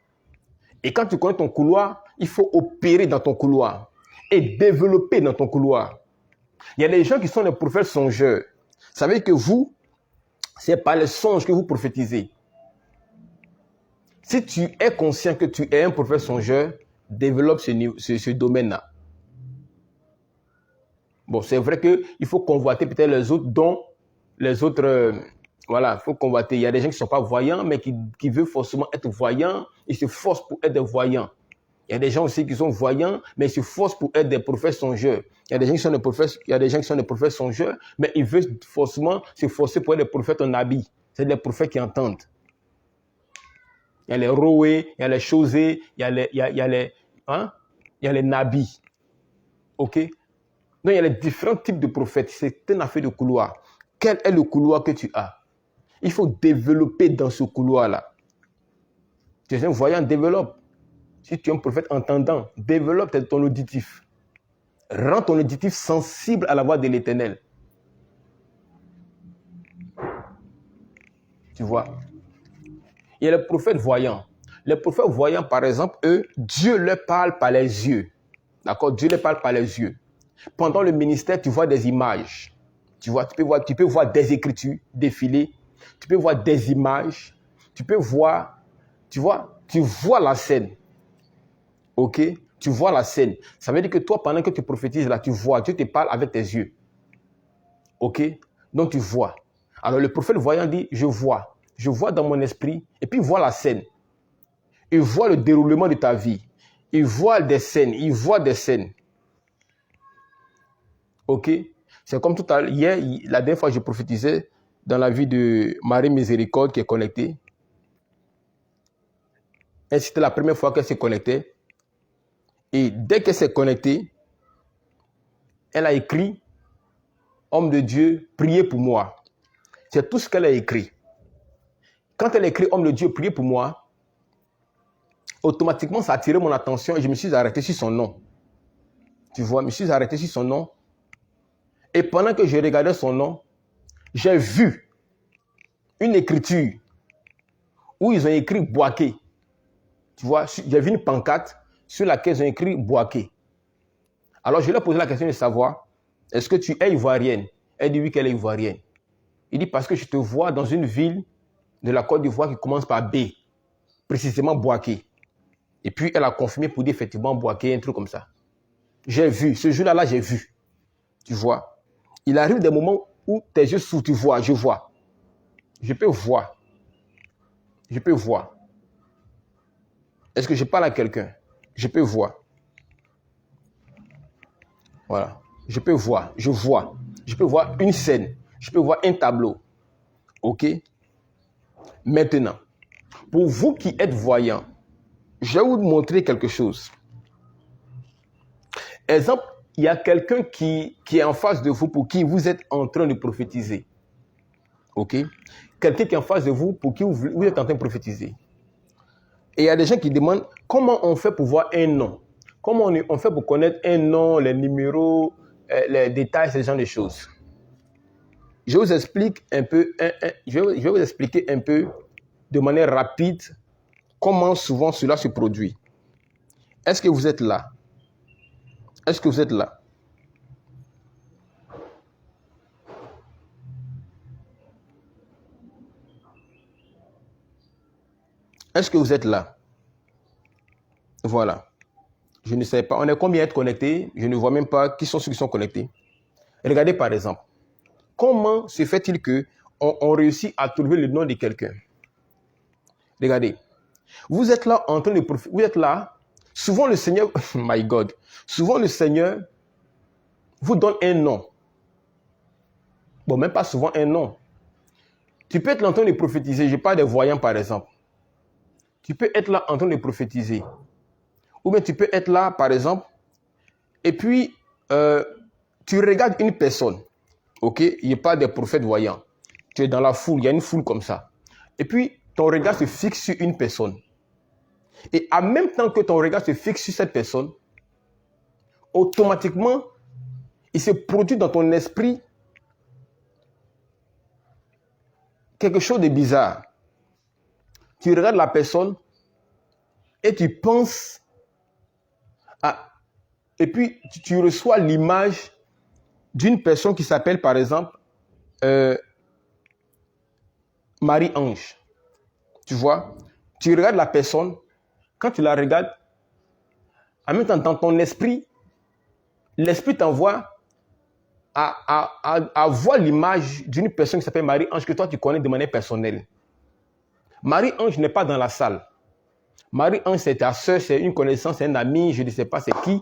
A: Et quand tu connais ton couloir, il faut opérer dans ton couloir et développer dans ton couloir. Il y a des gens qui sont des prophètes songeurs. Vous savez que vous, c'est par les songes que vous prophétisez. Si tu es conscient que tu es un prophète songeur, développe ce domaine-là. Bon, c'est vrai qu'il faut convoiter peut-être les autres dons, les autres... voilà, il faut convoiter. Il y a des gens qui ne sont pas voyants, mais qui veulent forcément être voyants. Ils se forcent pour être des voyants. Il y a des gens aussi qui sont voyants, mais ils se forcent pour être des prophètes songeurs. Il y a des gens qui sont des prophètes songeurs, mais ils veulent forcément se forcer pour être des prophètes en habit. C'est des prophètes qui entendent. Il y a les Roé, il y a les Chosé, il y a les Nabis. OK? Donc, il y a les différents types de prophètes. C'est une affaire de couloir. Quel est le couloir que tu as? Il faut développer dans ce couloir-là. Tu es un voyant, développe. Si tu es un prophète entendant, développe ton auditif. Rends ton auditif sensible à la voix de l'Éternel. Tu vois? Il y a les prophètes voyants. Les prophètes voyants, par exemple, eux, Dieu leur parle par les yeux. D'accord? Dieu leur parle par les yeux. Pendant le ministère, tu vois des images. Tu vois, tu peux voir des écritures défiler. Tu peux voir des images. Tu peux voir, tu vois la scène. Ok? Tu vois la scène. Ça veut dire que toi, pendant que tu prophétises là, tu vois, Dieu te parle avec tes yeux. Ok? Donc tu vois. Alors le prophète voyant dit, je vois. Je vois dans mon esprit, et puis il voit la scène. Il voit le déroulement de ta vie. Il voit des scènes. Il voit des scènes. Ok? C'est comme tout à l'heure, hier, la dernière fois, je prophétisais dans la vie de Marie Miséricorde qui est connectée. Et c'était la première fois qu'elle s'est connectée. Et dès qu'elle s'est connectée, elle a écrit, homme de Dieu, priez pour moi. C'est tout ce qu'elle a écrit. Quand elle a écrit, homme de Dieu, priez pour moi, automatiquement, ça a attiré mon attention et je me suis arrêté sur son nom. Tu vois, je me suis arrêté sur son nom. Et pendant que je regardais son nom, j'ai vu une écriture où ils ont écrit Boaké. Tu vois, j'ai vu une pancarte sur laquelle ils ont écrit Boaké. Alors je lui ai posé la question de savoir, est-ce que tu es ivoirienne? Elle dit oui qu'elle est ivoirienne. Il dit parce que je te vois dans une ville de la Côte d'Ivoire qui commence par B, précisément Boaké. Et puis elle a confirmé pour dire effectivement Boaké, un truc comme ça. J'ai vu, ce jour-là, j'ai vu. Tu vois. Il arrive des moments où tes yeux s'ouvrent, tu vois, je vois. Je peux voir. Je peux voir. Est-ce que je parle à quelqu'un? Je peux voir. Voilà. Je peux voir. Je vois. Je peux voir une scène. Je peux voir un tableau. OK? Maintenant, pour vous qui êtes voyants, je vais vous montrer quelque chose. Exemple, il y a quelqu'un qui est en face de vous pour qui vous êtes en train de prophétiser. OK? Quelqu'un qui est en face de vous pour qui vous êtes en train de prophétiser. Et il y a des gens qui demandent comment on fait pour voir un nom. Comment on fait pour connaître un nom, les numéros, les détails, ce genre de choses. Je vous explique un peu, je vais vous expliquer un peu de manière rapide comment souvent cela se produit. Est-ce que vous êtes là? Est-ce que vous êtes là? Est-ce que vous êtes là? Voilà. Je ne sais pas. On est combien être connectés? Je ne vois même pas qui sont ceux qui sont connectés. Regardez par exemple. Comment se fait-il que on réussit à trouver le nom de quelqu'un? Regardez. Vous êtes là en train de profiter. Vous êtes là. Souvent le Seigneur, my God, souvent le Seigneur vous donne un nom. Bon, même pas souvent un nom. Tu peux être là en train de prophétiser. Je parle des voyants par exemple. Tu peux être là en train de prophétiser. Ou bien tu peux être là par exemple. Et puis, tu regardes une personne. Ok? Il n'y a pas des prophètes voyants. Tu es dans la foule. Il y a une foule comme ça. Et puis, ton regard se fixe sur une personne. Et en même temps que ton regard se fixe sur cette personne, automatiquement, il se produit dans ton esprit quelque chose de bizarre. Tu regardes la personne et tu penses à... Et puis, tu reçois l'image d'une personne qui s'appelle, par exemple, Marie-Ange. Tu vois? Tu regardes la personne, quand tu la regardes, en même temps, dans ton esprit, l'esprit t'envoie à voir l'image d'une personne qui s'appelle Marie-Ange que toi, tu connais de manière personnelle. Marie-Ange n'est pas dans la salle. Marie-Ange, c'est ta soeur, c'est une connaissance, c'est un ami, je ne sais pas c'est qui,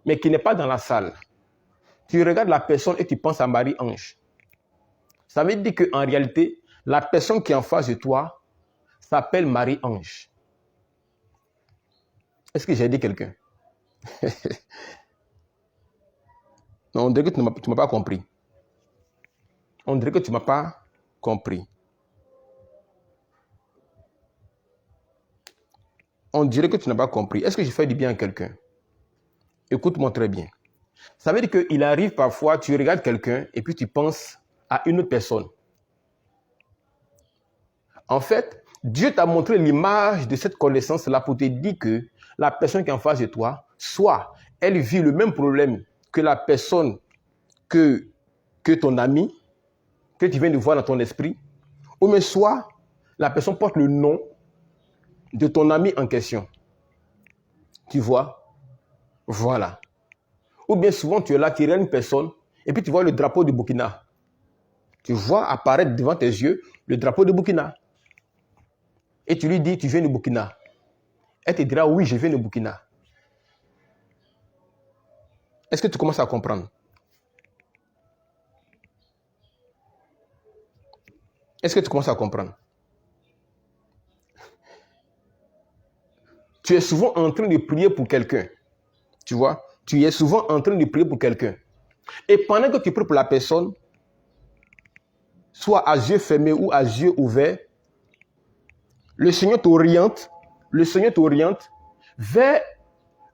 A: mais qui n'est pas dans la salle. Tu regardes la personne et tu penses à Marie-Ange. Ça veut dire qu'en réalité, la personne qui est en face de toi s'appelle Marie-Ange. Est-ce que j'ai dit quelqu'un? Non, on dirait que tu ne m'as pas compris. On dirait que tu ne m'as pas compris. On dirait que tu n'as pas compris. Est-ce que je fais du bien à quelqu'un? Écoute-moi très bien. Ça veut dire qu'il arrive parfois, tu regardes quelqu'un et puis tu penses à une autre personne. En fait, Dieu t'a montré l'image de cette connaissance-là pour te dire que la personne qui est en face de toi, soit elle vit le même problème que la personne que ton ami, que tu viens de voir dans ton esprit, ou mais soit la personne porte le nom de ton ami en question. Tu vois? Voilà. Ou bien souvent tu es là, tu regardes une personne et puis tu vois le drapeau du Burkina. Tu vois apparaître devant tes yeux le drapeau du Burkina. Et tu lui dis, tu viens du Burkina. Elle te dira, oui, je viens du Burkina. Est-ce que tu commences à comprendre? Est-ce que tu commences à comprendre? Tu es souvent en train de prier pour quelqu'un. Tu vois? Tu es souvent en train de prier pour quelqu'un. Et pendant que tu pries pour la personne, soit à yeux fermés ou à yeux ouverts, le Seigneur t'oriente vers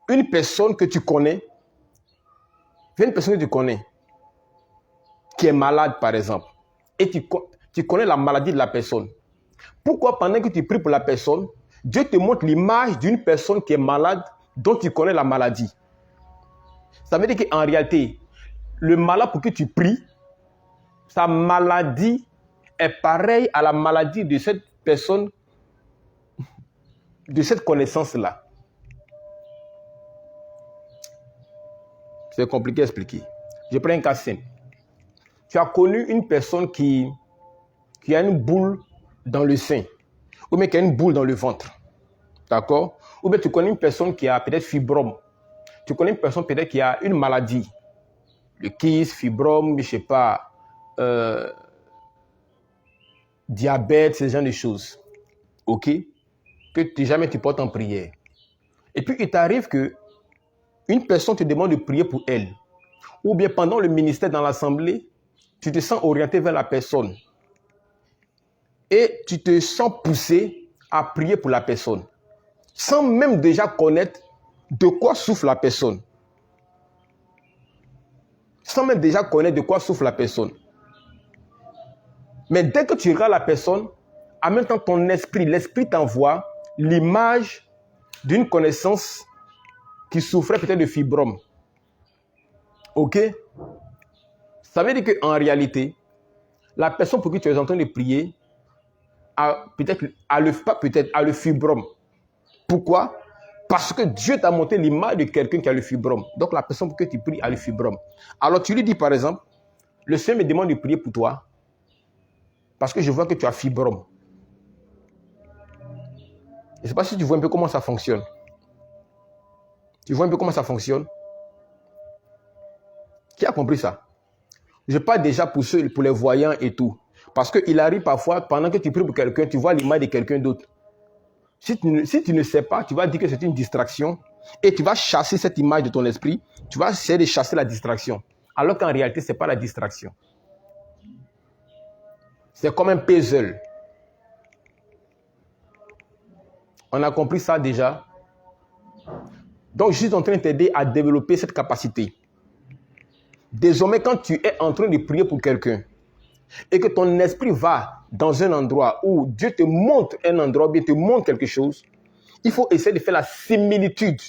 A: une personne que tu connais, qui est malade par exemple, et tu connais la maladie de la personne. Pourquoi pendant que tu pries pour la personne, Dieu te montre l'image d'une personne qui est malade dont tu connais la maladie? Ça veut dire qu'en réalité, le malade pour qui tu pries, sa maladie est pareille à la maladie de cette personne, de cette connaissance-là. C'est compliqué à expliquer. Je prends un cas simple. Tu as connu une personne qui qui a une boule dans le sein, ou bien qui a une boule dans le ventre, d'accord? Ou bien tu connais une personne qui a peut-être fibrome, tu connais une personne peut-être qui a une maladie, le kyste, fibrome, je ne sais pas, diabète, ce genre de choses, ok? Que jamais tu portes en prière. Et puis il t'arrive que une personne te demande de prier pour elle, ou bien pendant le ministère dans l'assemblée, tu te sens orienté vers la personne et tu te sens poussé à prier pour la personne, sans même déjà connaître de quoi souffre la personne. Sans même déjà connaître de quoi souffre la personne. Mais dès que tu regardes la personne, en même temps ton esprit, l'esprit t'envoie l'image d'une connaissance qui souffrait peut-être de fibrome. Ok? Ça veut dire qu'en réalité, la personne pour qui tu es en train de prier a le fibrome. Pourquoi? Parce que Dieu t'a montré l'image de quelqu'un qui a le fibrome. Donc la personne pour qui tu pries a le fibrome. Alors tu lui dis par exemple, le Seigneur me demande de prier pour toi parce que je vois que tu as fibrome. Je ne sais pas si tu vois un peu comment ça fonctionne. Tu vois un peu comment ça fonctionne? Qui a compris ça? Je parle déjà pour les voyants et tout. Parce qu'il arrive parfois, pendant que tu pries pour quelqu'un, tu vois l'image de quelqu'un d'autre. Si tu ne sais pas, tu vas dire que c'est une distraction et tu vas chasser cette image de ton esprit. Tu vas essayer de chasser la distraction. Alors qu'en réalité, ce n'est pas la distraction. C'est comme un puzzle. On a compris ça déjà. Donc, je suis en train de t'aider à développer cette capacité. Désormais, quand tu es en train de prier pour quelqu'un et que ton esprit va dans un endroit où Dieu te montre un endroit, bien te montre quelque chose, il faut essayer de faire la similitude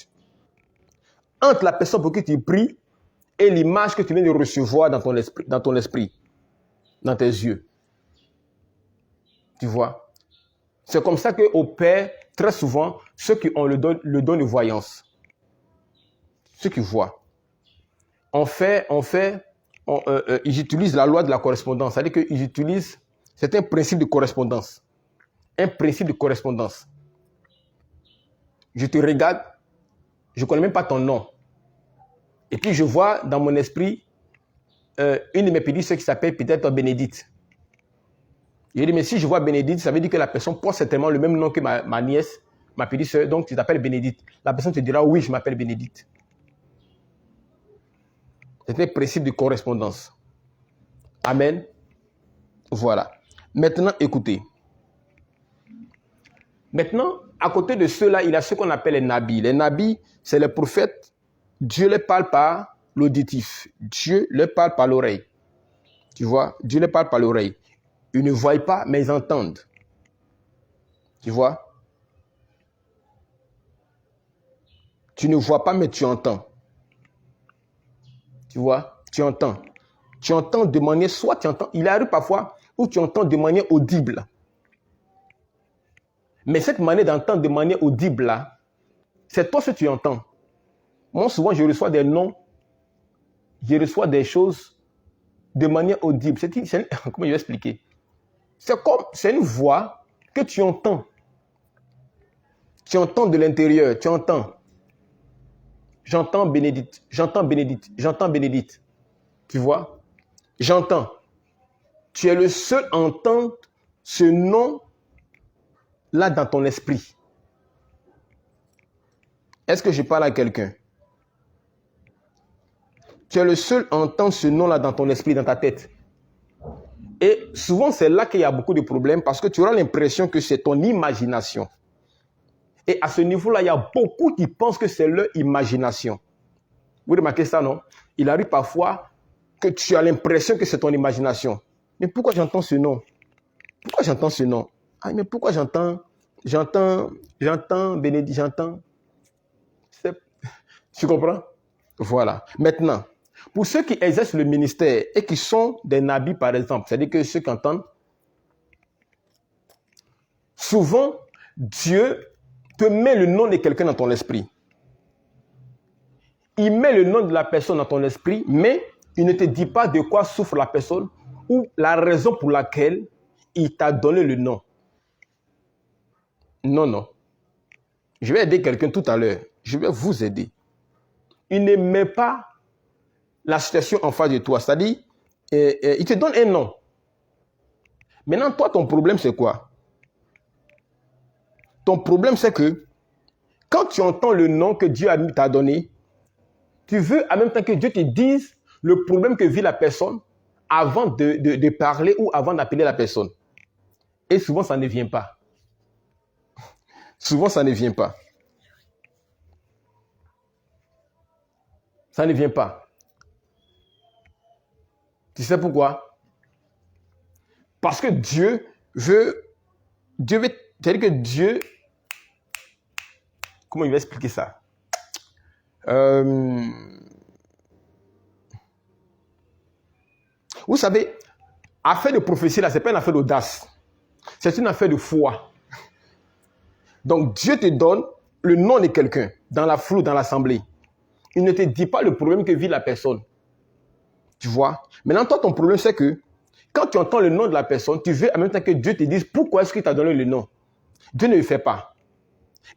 A: entre la personne pour qui tu pries et l'image que tu viens de recevoir dans ton esprit, dans tes yeux. Tu vois? C'est comme ça qu'opère très souvent ceux qui ont le don de voyance. Ceux qui voient. Ils utilisent la loi de la correspondance. C'est-à-dire qu'ils utilisent, c'est un principe de correspondance. Un principe de correspondance. Je te regarde, je ne connais même pas ton nom. Et puis je vois dans mon esprit une de mes petites soeurs qui s'appelle peut-être Bénédicte. Je dis, mais si je vois Bénédicte, ça veut dire que la personne porte certainement le même nom que ma nièce, ma petite soeur, donc tu t'appelles Bénédicte. La personne te dira, oui, je m'appelle Bénédicte. C'est un principe de correspondance. Amen. Voilà. Maintenant, écoutez. Maintenant, à côté de ceux-là, il y a ce qu'on appelle les nabis. Les nabis, c'est les prophètes. Dieu les parle par l'auditif. Dieu les parle par l'oreille. Tu vois? Dieu les parle par l'oreille. Ils ne voient pas, mais ils entendent. Tu vois? Tu ne vois pas, mais tu entends. Tu vois? Tu entends. Tu entends de manière, soit tu entends, il arrive parfois où tu entends de manière audible. Mais cette manière d'entendre de manière audible là, c'est toi ce que tu entends. Moi, souvent, je reçois des noms, je reçois des choses de manière audible. Comment je vais expliquer? C'est une voix que tu entends. Tu entends de l'intérieur, tu entends. J'entends Bénédicte, j'entends Bénédicte, j'entends Bénédicte. Tu vois? J'entends. Tu es le seul à entendre ce nom-là dans ton esprit. Est-ce que je parle à quelqu'un? Tu es le seul à entendre ce nom-là dans ton esprit, dans ta tête. Et souvent, c'est là qu'il y a beaucoup de problèmes parce que tu auras l'impression que c'est ton imagination. Et à ce niveau-là, il y a beaucoup qui pensent que c'est leur imagination. Vous remarquez ça, non? Il arrive parfois que tu as l'impression que c'est ton imagination. Mais pourquoi j'entends ce nom? Pourquoi j'entends ce nom? Ah, mais pourquoi j'entends Bénédicte, j'entends. Tu comprends? Voilà. Maintenant, pour ceux qui exercent le ministère et qui sont des nabis, par exemple, c'est-à-dire que ceux qui entendent, souvent, Dieu te met le nom de quelqu'un dans ton esprit. Il met le nom de la personne dans ton esprit, mais il ne te dit pas de quoi souffre la personne ou la raison pour laquelle il t'a donné le nom. Non, non. Je vais aider quelqu'un tout à l'heure. Je vais vous aider. Il ne met pas la situation en face de toi. C'est-à-dire, il te donne un nom. Maintenant, toi, ton problème, c'est quoi? Ton problème, c'est que quand tu entends le nom que Dieu t'a donné, tu veux en même temps que Dieu te dise le problème que vit la personne avant de parler ou avant d'appeler la personne. Et souvent, ça ne vient pas. Souvent, ça ne vient pas. Ça ne vient pas. Tu sais pourquoi? Parce que Dieu veut... C'est-à-dire que Dieu... Comment il va expliquer ça? Vous savez, affaire de prophétie, là, ce n'est pas une affaire d'audace. C'est une affaire de foi. Donc, Dieu te donne le nom de quelqu'un dans la foule, dans l'assemblée. Il ne te dit pas le problème que vit la personne. Tu vois? Maintenant, toi, ton problème, c'est que quand tu entends le nom de la personne, tu veux en même temps que Dieu te dise pourquoi est-ce qu'il t'a donné le nom. Dieu ne le fait pas.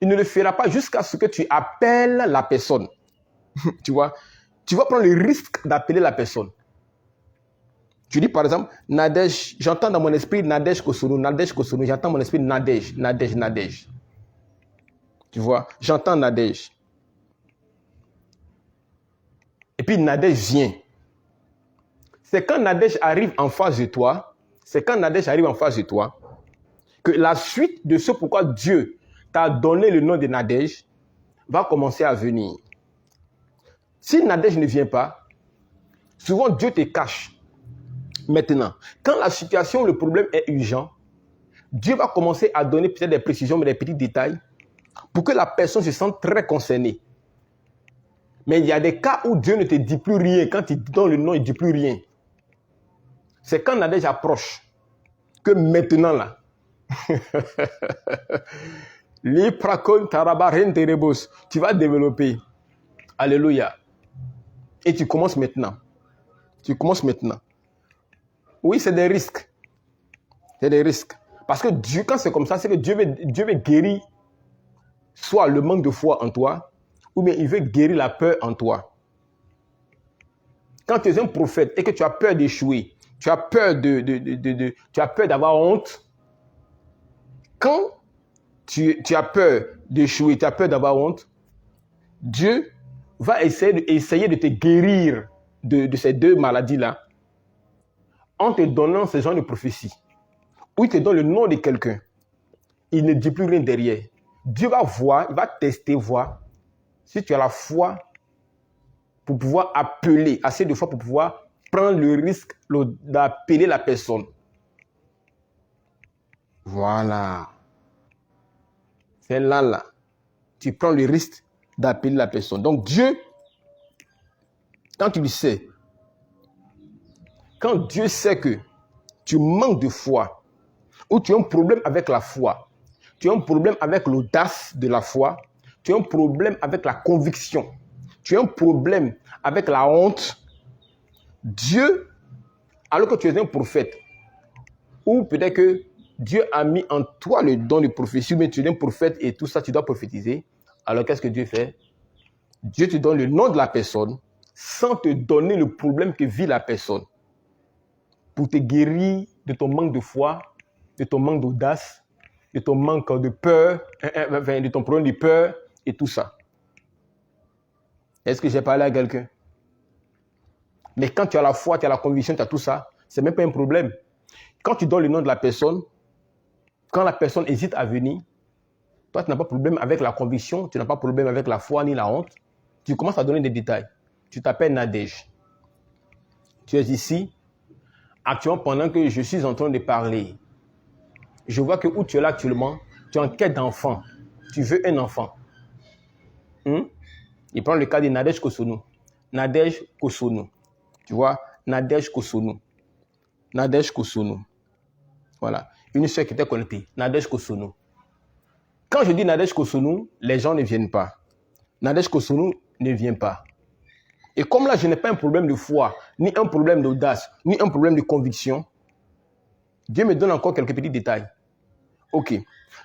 A: Il ne le fera pas jusqu'à ce que tu appelles la personne. Tu vois? Tu vas prendre le risque d'appeler la personne. Tu dis par exemple, Nadège, j'entends dans mon esprit Nadège Kosono, j'entends mon esprit Nadège. Tu vois? J'entends Nadège. Et puis Nadège vient. C'est quand Nadège arrive en face de toi, que la suite de ce pourquoi Dieu t'a donné le nom de Nadège va commencer à venir. Si Nadège ne vient pas, souvent Dieu te cache. Maintenant, quand la situation, le problème est urgent, Dieu va commencer à donner peut-être des précisions, mais des petits détails, pour que la personne se sente très concernée. Mais il y a des cas où Dieu ne te dit plus rien. Quand il te donne le nom, il ne dit plus rien. C'est quand Nadège approche que maintenant là, tu vas développer. Alléluia. Et tu commences maintenant. Oui, c'est des risques. Parce que Dieu, quand c'est comme ça, c'est que Dieu veut guérir soit le manque de foi en toi, ou bien il veut guérir la peur en toi. Quand tu es un prophète et que tu as peur d'échouer, tu as peur d'avoir honte, quand tu as peur d'échouer, tu as peur d'avoir honte, Dieu va essayer de te guérir de ces deux maladies-là en te donnant ce genre de prophétie. Où il te donne le nom de quelqu'un. Il ne dit plus rien derrière. Dieu va voir, il va tester, voir si tu as la foi pour pouvoir appeler, assez de foi pour pouvoir prendre le risque d'appeler la personne. Voilà. C'est là. Tu prends le risque d'appeler la personne. Donc Dieu, quand tu le sais, quand Dieu sait que tu manques de foi, ou tu as un problème avec la foi, tu as un problème avec l'audace de la foi, tu as un problème avec la conviction, tu as un problème avec la honte, Dieu, alors que tu es un prophète, ou peut-être que Dieu a mis en toi le don de prophétie, mais tu es un prophète et tout ça, tu dois prophétiser, alors qu'est-ce que Dieu fait? Dieu te donne le nom de la personne sans te donner le problème que vit la personne pour te guérir de ton manque de foi, de ton manque d'audace, de ton manque de peur, de ton problème de peur et tout ça. Est-ce que j'ai parlé à quelqu'un? Mais quand tu as la foi, tu as la conviction, tu as tout ça, c'est même pas un problème. Quand tu donnes le nom de la personne, quand la personne hésite à venir, toi tu n'as pas de problème avec la conviction, tu n'as pas de problème avec la foi ni la honte, tu commences à donner des détails. Tu t'appelles Nadège. Tu es ici, actuellement pendant que je suis en train de parler. Je vois que où tu es là actuellement, tu es en quête d'enfant. Tu veux un enfant. Il prend le cas de Nadège Kosono. Nadège Kosono. Tu vois, Nadège Kosono. Nadège Kosono. Voilà. Une soeur qui était connectée. Nadège Kosono. Quand je dis Nadège Kosono, les gens ne viennent pas. Nadège Kosono ne vient pas. Et comme là, je n'ai pas un problème de foi, ni un problème d'audace, ni un problème de conviction, Dieu me donne encore quelques petits détails. Ok.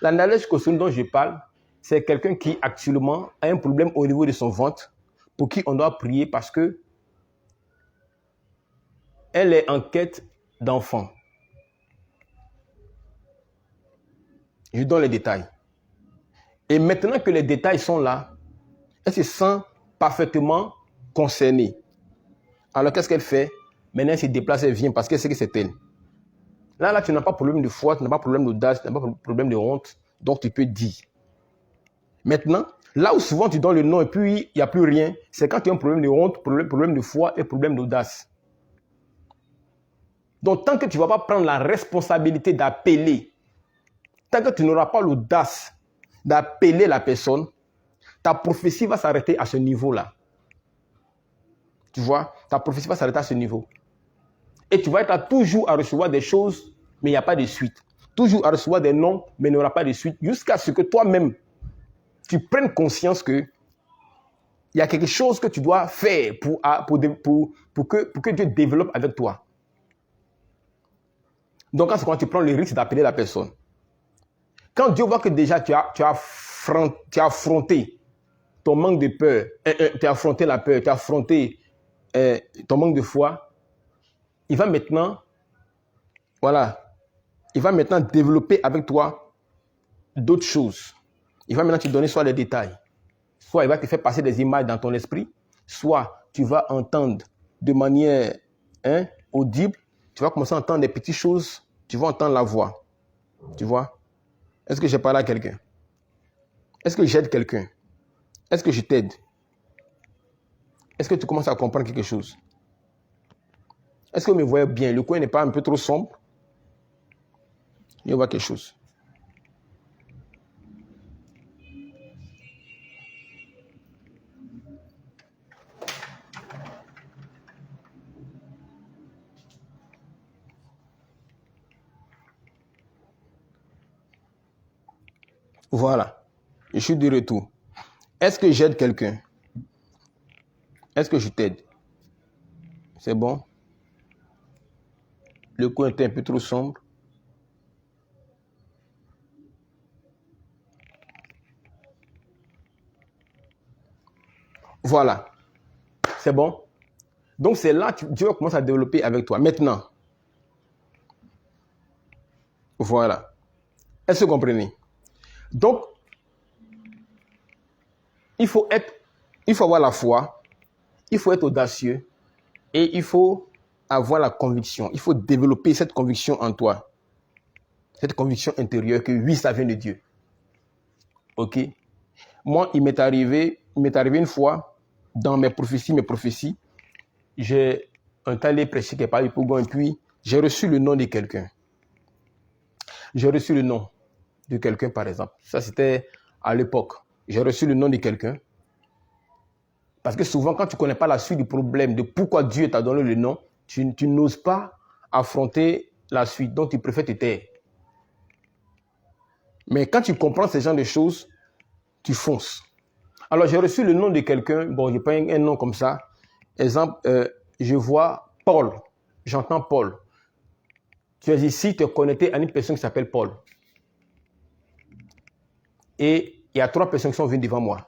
A: La knowledge costume dont je parle, c'est quelqu'un qui actuellement a un problème au niveau de son ventre, pour qui on doit prier parce que elle est en quête d'enfant. Je donne les détails. Et maintenant que les détails sont là, elle se sent parfaitement concernée. Alors qu'est-ce qu'elle fait? Maintenant, elle se déplace, elle vient parce qu'elle sait que c'est elle. Là, tu n'as pas de problème de foi, tu n'as pas de problème d'audace, tu n'as pas de problème de honte, donc tu peux dire. Maintenant, là où souvent tu donnes le nom et puis il n'y a plus rien, c'est quand tu as un problème de honte, problème de foi et problème d'audace. Donc, tant que tu ne vas pas prendre la responsabilité d'appeler, tant que tu n'auras pas l'audace d'appeler la personne, ta prophétie va s'arrêter à ce niveau-là. Tu vois, ta prophétie va s'arrêter à ce niveau. Et tu vas être là toujours à recevoir des choses, mais il n'y a pas de suite. Toujours à recevoir des noms, mais il n'y aura pas de suite, jusqu'à ce que toi-même, tu prennes conscience que il y a quelque chose que tu dois faire pour que Dieu développe avec toi. Donc, quand tu prends le risque d'appeler la personne, quand Dieu voit que déjà tu as affronté ton manque de peur, tu as affronté la peur, tu as affronté ton manque de foi, il va maintenant, il va maintenant développer avec toi d'autres choses. Il va maintenant te donner soit les détails, soit il va te faire passer des images dans ton esprit, soit tu vas entendre de manière audible, tu vas commencer à entendre des petites choses, tu vas entendre la voix. Tu vois? Est-ce que j'ai parlé à quelqu'un? Est-ce que j'aide quelqu'un? Est-ce que je t'aide? Est-ce que tu commences à comprendre quelque chose? Est-ce que vous me voyez bien? Le coin n'est pas un peu trop sombre? Je vois quelque chose. Voilà. Je suis de retour. Est-ce que j'aide quelqu'un? Est-ce que je t'aide? C'est bon? Le coin était un peu trop sombre. Voilà. C'est bon? Donc, c'est là que Dieu commence à développer avec toi. Maintenant. Voilà. Est-ce que vous comprenez? Donc, il faut avoir la foi, il faut être audacieux et il faut avoir la conviction. Il faut développer cette conviction en toi. Cette conviction intérieure que oui, ça vient de Dieu. Ok? Moi, il m'est arrivé une fois, dans mes prophéties, j'ai un talé prêché qui est parlé pour et puis j'ai reçu le nom de quelqu'un. J'ai reçu le nom de quelqu'un, par exemple. Ça, c'était à l'époque. J'ai reçu le nom de quelqu'un. Parce que souvent, quand tu ne connais pas la suite du problème, de pourquoi Dieu t'a donné le nom, tu n'oses pas affronter la suite. Donc, tu préfères te taire. Mais quand tu comprends ce genre de choses, tu fonces. Alors, j'ai reçu le nom de quelqu'un. Bon, je prends un nom comme ça. Exemple, je vois Paul. J'entends Paul. Tu es ici, tu es connecté à une personne qui s'appelle Paul. Et il y a 3 personnes qui sont venues devant moi.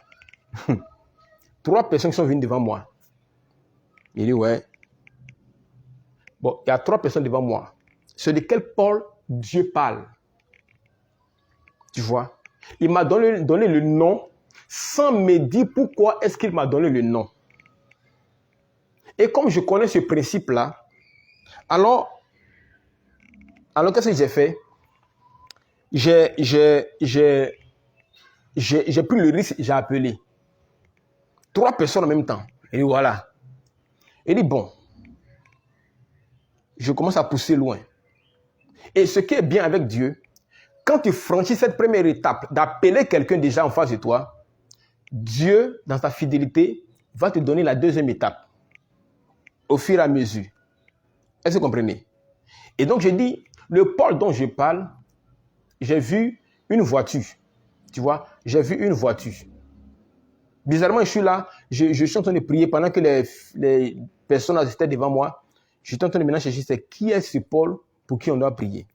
A: 3 personnes qui sont venues devant moi. Il dit, ouais. Bon, il y a 3 personnes devant moi. C'est de quel Paul Dieu parle. Tu vois? Il m'a donné le nom sans me dire pourquoi est-ce qu'il m'a donné le nom. Et comme je connais ce principe-là, alors qu'est-ce que j'ai fait? J'ai pris le risque, j'ai appelé 3 personnes en même temps. Et voilà. Il dit, bon, je commence à pousser loin. Et ce qui est bien avec Dieu, quand tu franchis cette première étape d'appeler quelqu'un déjà en face de toi, Dieu, dans sa fidélité, va te donner la deuxième étape au fur et à mesure. Est-ce que vous comprenez? Et donc, je dis, le Paul dont je parle, j'ai vu une voiture. Tu vois, j'ai vu une voiture. Bizarrement, je suis là, je suis en train de prier pendant que les personnes étaient devant moi. Je suis en train de maintenant chercher qui est ce Paul pour qui on doit prier.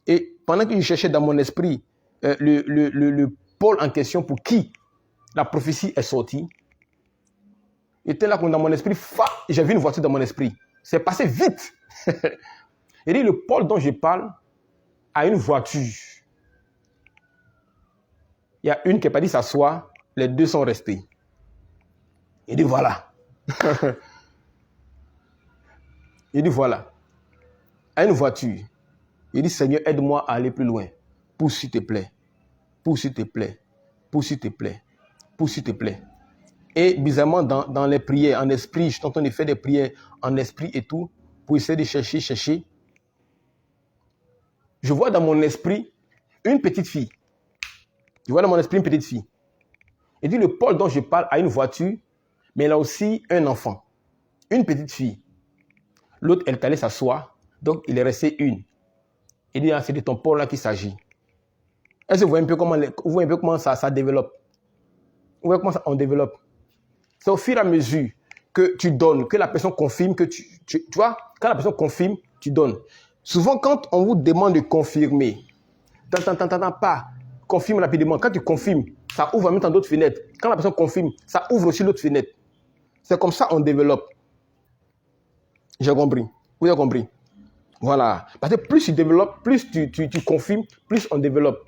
A: Et pendant que je cherchais dans mon esprit le Paul en question pour qui la prophétie est sortie, j'étais là comme dans mon esprit, j'ai vu une voiture dans mon esprit. C'est passé vite. Il dit, le Paul dont je parle a une voiture. Il y a une qui n'a pas dit s'asseoir, les deux sont restés. Il dit, voilà. Il dit, voilà. A une voiture. Il dit, Seigneur, aide-moi à aller plus loin. Pousse, s'il te plaît. Pousse, s'il te plaît. Pousse, s'il te plaît. Pousse, s'il te plaît. Et bizarrement, dans les prières en esprit, je suis en train de faire des prières en esprit et tout, pour essayer de chercher. Je vois dans mon esprit une petite fille. Je vois dans mon esprit une petite fille. Il dit, le Paul dont je parle a une voiture, mais il a aussi un enfant. Une petite fille. L'autre, elle est allée s'asseoir, donc il est resté une. Il dit, ah, c'est de ton Paul là qu'il s'agit. Est-ce que vous voyez un peu comment ça développe? Vous voyez comment on développe? C'est au fur et à mesure que tu donnes, que la personne confirme, que tu vois, quand la personne confirme, tu donnes. Souvent, quand on vous demande de confirmer, pas, confirme rapidement. Quand tu confirmes, ça ouvre en même temps d'autres fenêtres. Quand la personne confirme, ça ouvre aussi l'autre fenêtre. C'est comme ça qu'on développe. J'ai compris. Vous avez compris? Voilà. Parce que plus tu développes, plus tu confirmes, plus on développe.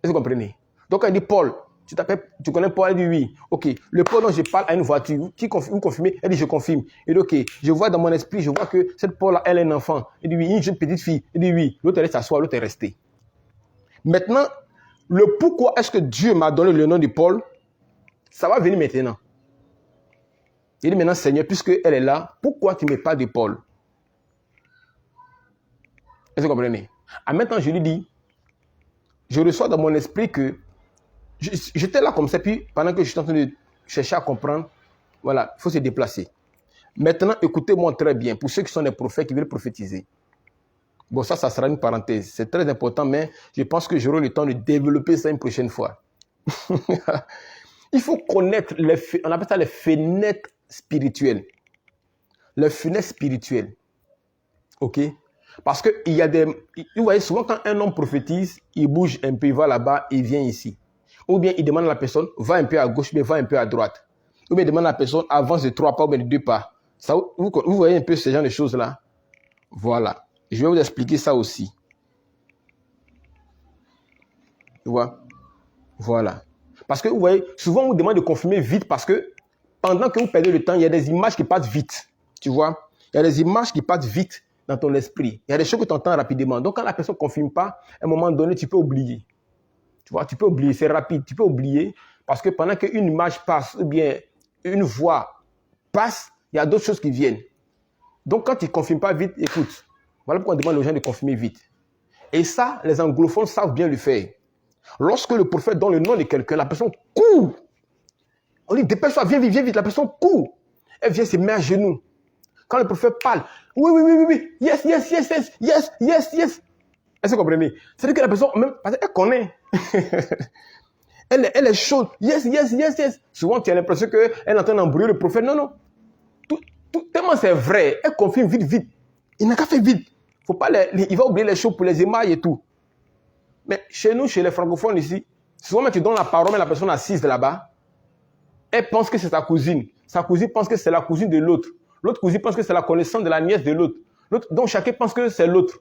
A: Est-ce que vous comprenez? Donc, elle dit, Paul, tu connais Paul? Elle dit oui. Ok. Le Paul dont je parle a une voiture. Vous confirmez? Elle dit, je confirme. Il dit, ok. Je vois dans mon esprit, je vois que cette Paul-là, elle est un enfant. Il dit, oui, une jeune petite fille. Il dit, oui. L'autre, elle est s'asseoir, l'autre est restée. Maintenant, le pourquoi est-ce que Dieu m'a donné le nom de Paul, ça va venir maintenant. Il dit maintenant, Seigneur, puisqu'elle est là, pourquoi tu ne mets pas de Paul? Est-ce que vous comprenez? Maintenant, je lui dis, je reçois dans mon esprit que j'étais là comme ça, puis pendant que je suis en train de chercher à comprendre, voilà, il faut se déplacer. Maintenant, écoutez-moi très bien, pour ceux qui sont des prophètes qui veulent prophétiser. Bon, ça sera une parenthèse. C'est très important, mais je pense que j'aurai le temps de développer ça une prochaine fois. Il faut connaître, on appelle ça les fenêtres spirituelles. Les fenêtres spirituelles. OK? Parce que il y a des... Vous voyez, souvent quand un homme prophétise, il bouge un peu, il va là-bas, il vient ici. Ou bien il demande à la personne, va un peu à gauche, mais va un peu à droite. Ou bien il demande à la personne, avance de 3 pas ou bien de 2 pas. Ça, vous voyez un peu ce genre de choses-là? Voilà. Je vais vous expliquer ça aussi. Tu vois? Voilà. Parce que vous voyez, souvent on vous demande de confirmer vite parce que pendant que vous perdez le temps, il y a des images qui passent vite. Tu vois? Il y a des images qui passent vite dans ton esprit. Il y a des choses que tu entends rapidement. Donc quand la personne ne confirme pas, à un moment donné, tu peux oublier. Tu vois, tu peux oublier, c'est rapide. Tu peux oublier parce que pendant qu'une image passe ou bien une voix passe, il y a d'autres choses qui viennent. Donc quand tu ne confirmes pas vite, écoute, voilà pourquoi on demande aux gens de confirmer vite. Et ça, les anglophones savent bien le faire. Lorsque le prophète donne le nom de quelqu'un, la personne court. On dit, dépêche-toi, viens vite, la personne court. Elle vient se mettre à genoux. Quand le prophète parle, oui, yes. Est-ce que vous comprenez? C'est-à-dire que la personne, même, parce qu'elle connaît. elle est chaude. Yes. Souvent, tu as l'impression qu'elle est en train d'embrouiller le prophète. Non. Tellement c'est vrai. Elle confirme vite. Il n'a qu'à faire vite. Faut pas il va oublier les choses pour les émailles et tout. Mais chez nous, chez les francophones ici, souvent tu donnes la parole, mais la personne assise là-bas, elle pense que c'est sa cousine. Sa cousine pense que c'est la cousine de l'autre. L'autre cousine pense que c'est la connaissance de la nièce de l'autre. Donc chacun pense que c'est l'autre.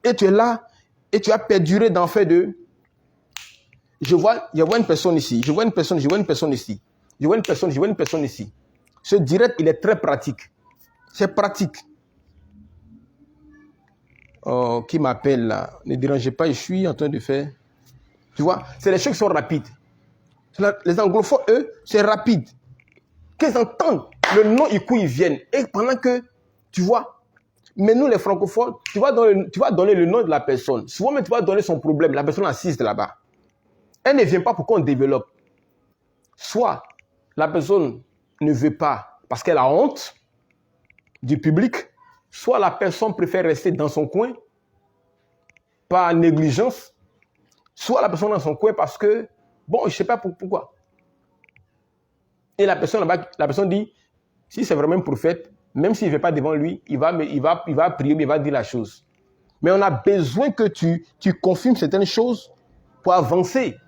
A: Et tu es là, et tu as perduré dans le fait de... Je vois une personne ici. Je vois une personne ici. Ce direct, il est très pratique. C'est pratique. Oh, qui m'appelle là? Ne dérangez pas, je suis en train de faire... Tu vois, c'est les choses qui sont rapides. Les anglophones, eux, c'est rapide. Qu'ils entendent le nom, ils viennent. Et pendant que, tu vois, mais nous les francophones, tu vas donner le nom de la personne. Souvent, mais tu vas donner son problème. La personne assise là-bas. Elle ne vient pas pour qu'on développe. Soit la personne ne veut pas parce qu'elle a honte du public, soit la personne préfère rester dans son coin par négligence, soit la personne dans son coin parce que, bon, je ne sais pas pourquoi. Et la personne là-bas, la personne dit, si c'est vraiment un prophète, même s'il ne va pas devant lui, il va prier, mais il va dire la chose. Mais on a besoin que tu confirmes certaines choses pour avancer.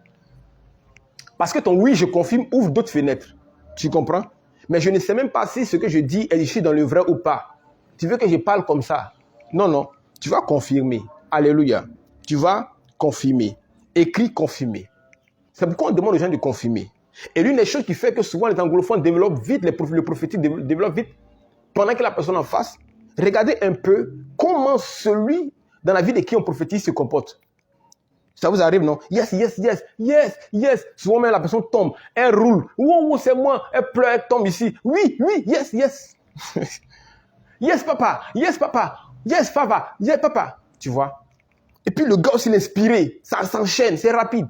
A: Parce que ton oui, je confirme, ouvre d'autres fenêtres. Tu comprends? Mais je ne sais même pas si ce que je dis est ici dans le vrai ou pas. Tu veux que je parle comme ça? Non, non. Tu vas confirmer. Alléluia. Tu vas confirmer. Écris confirmer. C'est pourquoi on demande aux gens de confirmer. Et l'une des choses qui fait que souvent les anglophones développent vite, le prophétique développe vite, pendant que la personne en face, regardez un peu comment celui dans la vie de qui on prophétise se comporte. Ça vous arrive, non? Yes, yes, yes, yes, yes. Souvent même la personne tombe, elle roule. Wow, c'est moi. Elle pleure, elle tombe ici. Oui, oui, yes, yes. Yes, papa. Yes, papa. Yes, papa. Yes, papa. Tu vois? Et puis le gars aussi l'inspiré. Ça s'enchaîne, c'est rapide.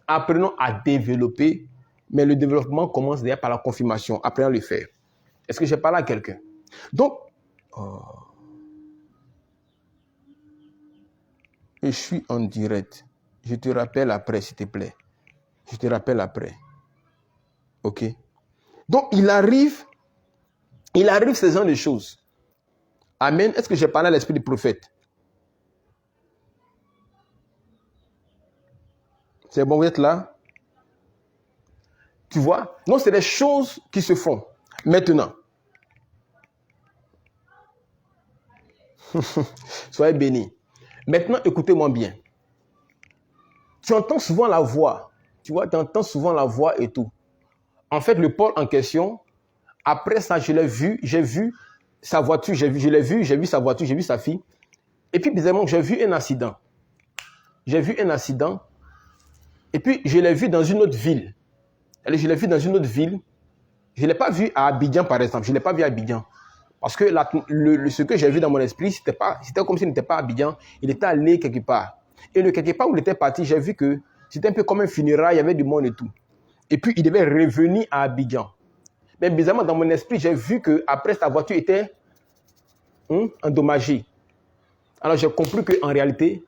A: Apprenons à développer, mais le développement commence déjà par la confirmation. Apprenons à le faire. Est-ce que j'ai parlé à quelqu'un? Donc, je suis en direct. Je te rappelle après, s'il te plaît. Je te rappelle après. OK? Donc, il arrive ce genre de choses. Amen. Est-ce que j'ai parlé à l'esprit du prophète? C'est bon, vous êtes là? Tu vois? Donc, c'est des choses qui se font. Maintenant. Soyez bénis. Maintenant, écoutez-moi bien. Tu entends souvent la voix. Tu vois, tu entends souvent la voix et tout. En fait, le Paul en question, après ça, je l'ai vu, j'ai vu sa voiture, j'ai vu sa voiture, j'ai vu sa fille. Et puis, bizarrement, j'ai vu un accident. J'ai vu un accident. Et puis, je l'ai vu dans une autre ville. Je l'ai vu dans une autre ville. Je ne l'ai pas vu à Abidjan, par exemple. Je ne l'ai pas vu à Abidjan. Parce que ce que j'ai vu dans mon esprit, c'était comme s'il n'était pas à Abidjan. Il était allé quelque part. Et le quelque part où il était parti, j'ai vu que c'était un peu comme un funérail, il y avait du monde et tout. Et puis, il devait revenir à Abidjan. Mais bizarrement, dans mon esprit, j'ai vu qu'après, sa voiture était endommagée. Alors, j'ai compris qu'en réalité,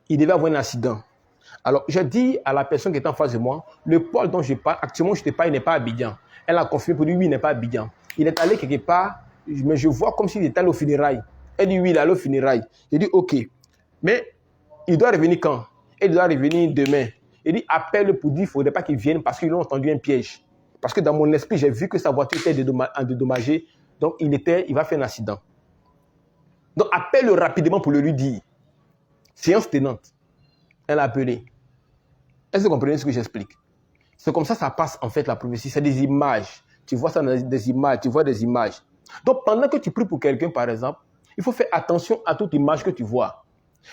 A: il devait avoir un accident. Alors, j'ai dit à la personne qui était en face de moi, le Paul dont je parle, actuellement, je ne sais pas, il n'est pas à Abidjan. Elle a confirmé pour lui, oui, il n'est pas à Abidjan. Il est allé quelque part, mais je vois comme s'il était allé au funérailles. Elle dit, oui, il est allé au funérailles. J'ai dit, OK. Mais il doit revenir quand? Il doit revenir demain. Il dit, appelle pour dire, il ne faudrait pas qu'il vienne parce qu'ils ont entendu un piège. Parce que dans mon esprit, j'ai vu que sa voiture était endommagée. Donc, il va faire un accident. Donc, appelle-le rapidement pour le lui dire. Séance tenante. Elle a appelé. Est-ce que vous comprenez ce que j'explique? C'est comme ça passe en fait la prophétie. C'est des images. Tu vois ça dans des images. Tu vois des images. Donc, pendant que tu pries pour quelqu'un, par exemple, il faut faire attention à toute image que tu vois.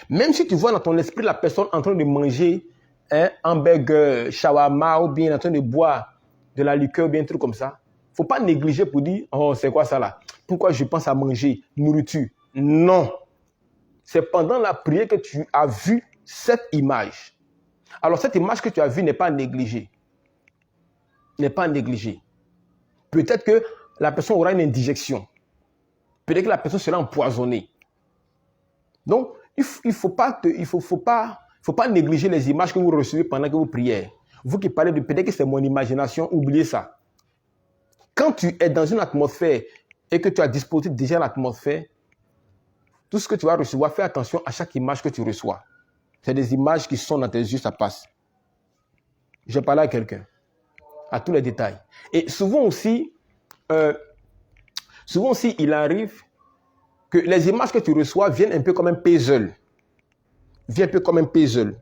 A: Même si tu vois dans ton esprit la personne en train de manger un hamburger, shawarma ou bien en train de boire de la liqueur ou bien un truc comme ça, il ne faut pas négliger pour dire « Oh, c'est quoi ça là? Pourquoi je pense à manger, nourriture ?» Non. C'est pendant la prière que tu as vu cette image. Alors, cette image que tu as vue n'est pas négligée. N'est pas négligée. Peut-être que la personne aura une indigestion. Peut-être que la personne sera empoisonnée. Donc, il ne faut pas négliger les images que vous recevez pendant que vous priez. Vous qui parlez de peut-être que c'est mon imagination, oubliez ça. Quand tu es dans une atmosphère et que tu as disposé déjà l'atmosphère, tout ce que tu vas recevoir, fais attention à chaque image que tu reçois. C'est des images qui sont dans tes yeux, ça passe. J'ai parlé à quelqu'un, à tous les détails. Et souvent aussi, il arrive que les images que tu reçois viennent un peu comme un puzzle. Viennent un peu comme un puzzle.